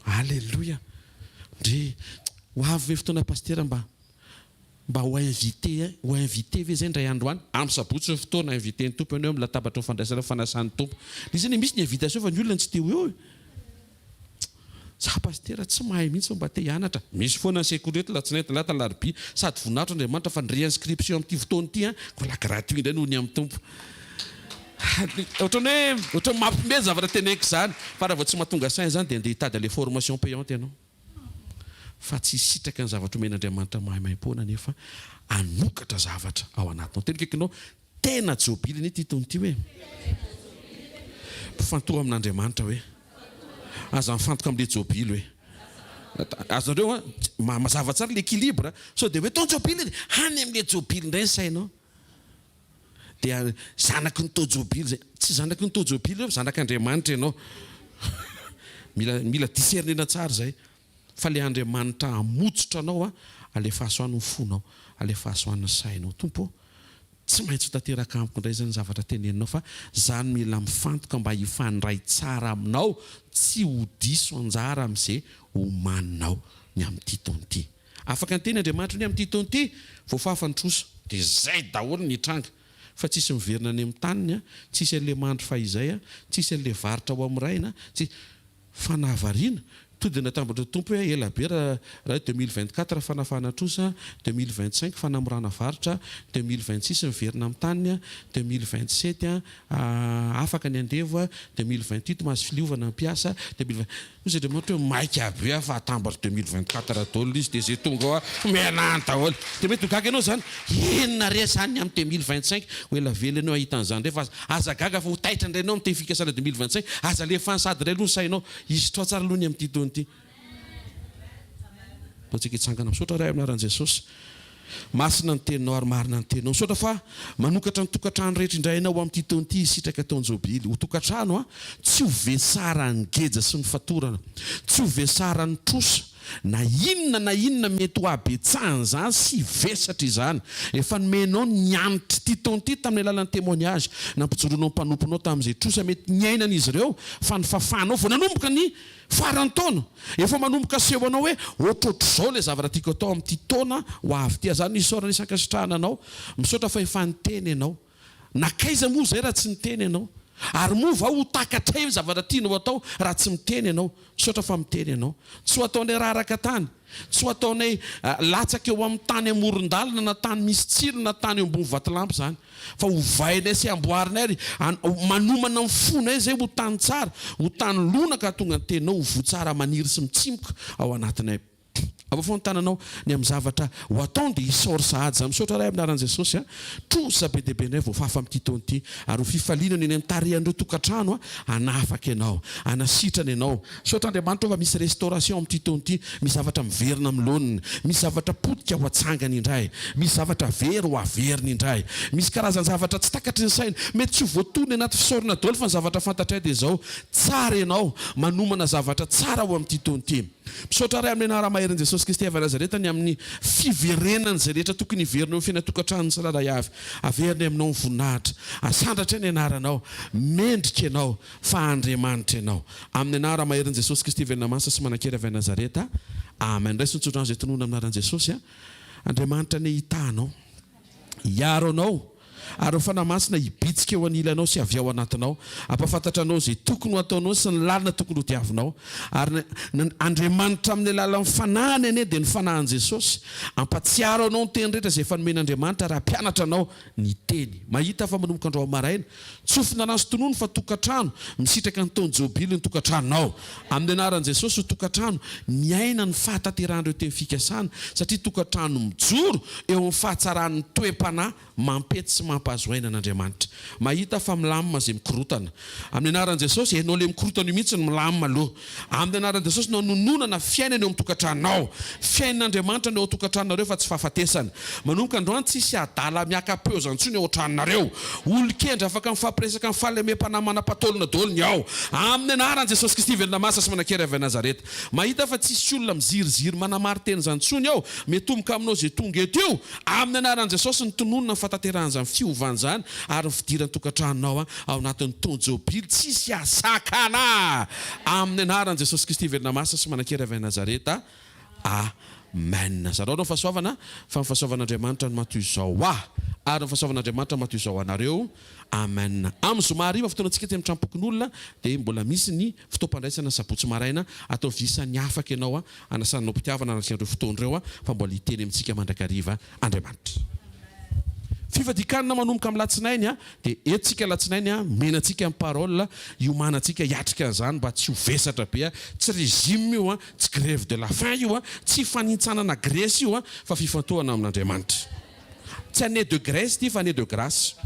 Speaker 2: alleloia ndre ho avy ve fotoana pasteur mba ho invité ve zay ndray androany amin'ny sabotsy ny fotoana invité ny tompo eo amin'ny latabatra ny fandraisana fanasan'ny tompo dia zany misy ny invitation fa ny olona tsy teo eo za pasteur tsy mahay mihitsy mba te hianatra misy foana ny sekoly eto latsinainy talata larobia sady voninahitra Andriamanitra fa ny réinscription amin'ity fotoana ity vola gratuit indray noho ny amin'ny tompo ohatrany mampime zavatra teneko zany fa raha vao tsy mahatonga sainy zany dia andeha hitady le formation payante ianao fa tsy sitraka ny zavatra omen'Andriamanitra mahaimaim-poana nefa anokatra zavatra ao anatinao tena kaikinao tena jobily ny titony ity hoe mpifantoha amin'Andriamanitra hoe aza mifantoka amin'le jobily hoe azonareo mazava tsara l'équilibre so dia hoe tao jobily hany amin'le jobily indray ny sainao dia zanaky ny tao jobily zay tsy zanaky ny tao jobily eo zanak'Andriamanitra ianao mila discernena tsara zay fa le Andriamanitra hamotsotra anao alefa asoan'ny fonao alefa asoan'ny sainao tompo tsy maintsy tanteraka amiko indray zany zavatra teneninao fa zany mila mifantoka mba hifandray tsara aminao tsy ho diso anjara amin'izay homaninao ny amin'ity taona ity afaka ny teny Andriamanitra ny amin'ity taona ity voafafa ny trosa dia zay daholo ny tranga fa tsisy miverina any amin'ny taniny tsisy an'le mandro fa izay tsisy an'le varitra ao amin'ny raina tsy fanahavariana to dia natambatra tompo hoe ela be raha 2024 fanafana trosa 2025 fanamorana varitra 2026 miverina amin'ny taniny 2027 afaka ny andevo 2028 mahazo filiovana mpiasa izy Andriamanitra hoe maika be fa atambatra 2024 daholo izy dia zay tonga mianany daholo dia mety gaga ianao zany enona re zany amin'ny 2025 ho ela vela ianao ahitan'izany ndray fa aza gaga fa ho taitra indray ianao miteny fikasana 2025 aza lefa sady iray aloha ny sainao izy toa tsara aloha ny amin'ity taona ity tsika hitsangana misaotra ray aminaran'i Jesosy masina ny teninao ary marina ny teninao misaotra fa manokatra ny tokantrano rehetra indrainao amin'ity taona ity sitraka taon'ny jobily ho tokantrano tsy ho vesara ny geja sy ny fatorana tsy ho vesara ny trosa na inona mety ho abetsahany zany sy vesatra izany efa nomenao nianitra ty taony ty tamin'ny alalan'ny témoignage nampijoroanao mpanomponao tamin'izay trosa mety niainan'izy ireo fa nifafanao vao nanomboka ny farany taona efa manomboka seho anao hoe ohatrohatr'izao le zavatra tiako atao amin'ity taona ho avy tia zany nisaorana isan-kasitrahana anao misaotra fa efa niteny ianao nakaiza moa zay raha tsy niteny ianao ary moa va ho takatray zavatra tianao atao raha tsy miteny ianao misaotra fa miteny ianao tsy ho ataonay raha araka tany tsy ho ataonay latsaka eo amin'ny tany amoron-dalana na tany misy tsilo na tany eo ambony vatolampy zany fa ho vainay sy amboarinay manomana amin'ny fonay zay ho tany tsara ho tany lonaka tonga ny teninao ho votsara maniry sy mitsimoka ao anatinay ava fo nytananao ny amin'ny zavatra ho ataony dia isaory sahady za misaotra ray aminaran'i Jesosy trosa be deabe nay voafafa amin'ity taona ity ary ho fifalinana eny amin'ny tarehan'ireo tokantrano hanafaka ianao hanasitrana ianao misaotra Andriamanitra fa misy restauration amin'ity taona ity misy zavatra miverina amin'ny loniny misy zavatra potika ho atsangana indray misy zavatra very ho averina indray misy karazany zavatra tsy takatry ny saina mety tsy ho voatony anaty fisaorana daholo fa ny zavatra fantatray dia izao tsara ianao manomana zavatra tsara ho amin'ity taona ity misaotra ray amin'ny anara-maherin' Jesosy Kristy avy Nazareta ny amin'ny fiverenany zay rehetra tokony hiverinao fiaina tokantrano tsirairay avy averinay aminao ny voninahitra asandratra ny anaranao mendrika ianao fa Andriamanitra ianao amin'ny anara-maherin' Jesosy Kristy veninamasa sy manan-kery avy Nazareta amen. Ray sintsotran'izay tonoana aminaran'i Jesosy Andriamanitra ny hitanao hiaro anao ary fanamasina hibitsika eo anilanao sy avy ao anatinao ampafantatra anao zay tokony ho ataonao sy ny lalina tokony ho tiavinao ary Andriamanitra amin'ny alalan'ny fanahany ane dia ny fanahan'i Jesosy ampatsiaro anao ny teny rehetra zay efa nomen'Andriamanitra raha mpianatra anao ny teny mahita fa manomboka andro maraina tsofina raha sy tonono fa tokantrano misitraka ny taony jobily ny tokantranonao amin'ny anaran'i Jesosy ho tokantrano miaina ny fahatanteran'ireo teny fikasana satria tokantrano mijoro eo amin'ny fahatsaran'ny toe-panahy mampety sy mampahazoaina an'Andriamanitra mahita fa milamina zay mikorotana amin'ny anaran'i Jesosy hainao le mikorotana io mihitsy ny milamina aloha amin'ny anaran'i Jesosy no nononana fiainana eo amin'ny tokantranonao fiainan'Andriamanitra no eo tokantranonareo fa tsy fahafatesana manomboka androany tsisy adala miaka-peo zantsony ao an-tranonareo olon-kendra afaka mifampiresaka amin'ny fahalemem-panahy manam-patolona daholo ny ao amin'ny anaran'i Jesosy Kristy veninamasa sy manan-kery avy Nazareta mahita fa tsisy olona miziriziry manamary teny zantsony ao metomboka aminao zay tonga eto eo amin'ny anaran'i Jesosy ny tononona ny fataterahana zany fiovana zany ary fidirany tokantranonao ao anatin'ny taony jobily tsisy asakana amin'ny anaran'i Jesosy Kristy veninamasa sy manan-kery avy Nazareta amen. Zarao no fahasoavana fa ny fahasoavan'Andriamanitra no matoy izao ary ny fahasoavan'Andriamanitra matoy izao anareo amen. Amin'ny zoma hariva fotoanantsika ty mitrampokin'olona dia mbola misy ny fotoam-pandraisana sabotsy maraina atao visany afaka ianao anasananao mpitiavana anasan'ireo fotoan'ireo fa mbola hiteny amintsika mandrakariva Andriamanitra. Fivadikanina manomboka amin'ny latsinainy dia etsika latsinainy menantsika amin'ny parole iomanantsika hiatrika an'izany mba tsy ho vesatra be tsy régime io tsy grève de la faim io tsy fanintsanana Grèce io fa fifantohana amin'Andriamanitra tsy année de Grèce ty fa année de grâce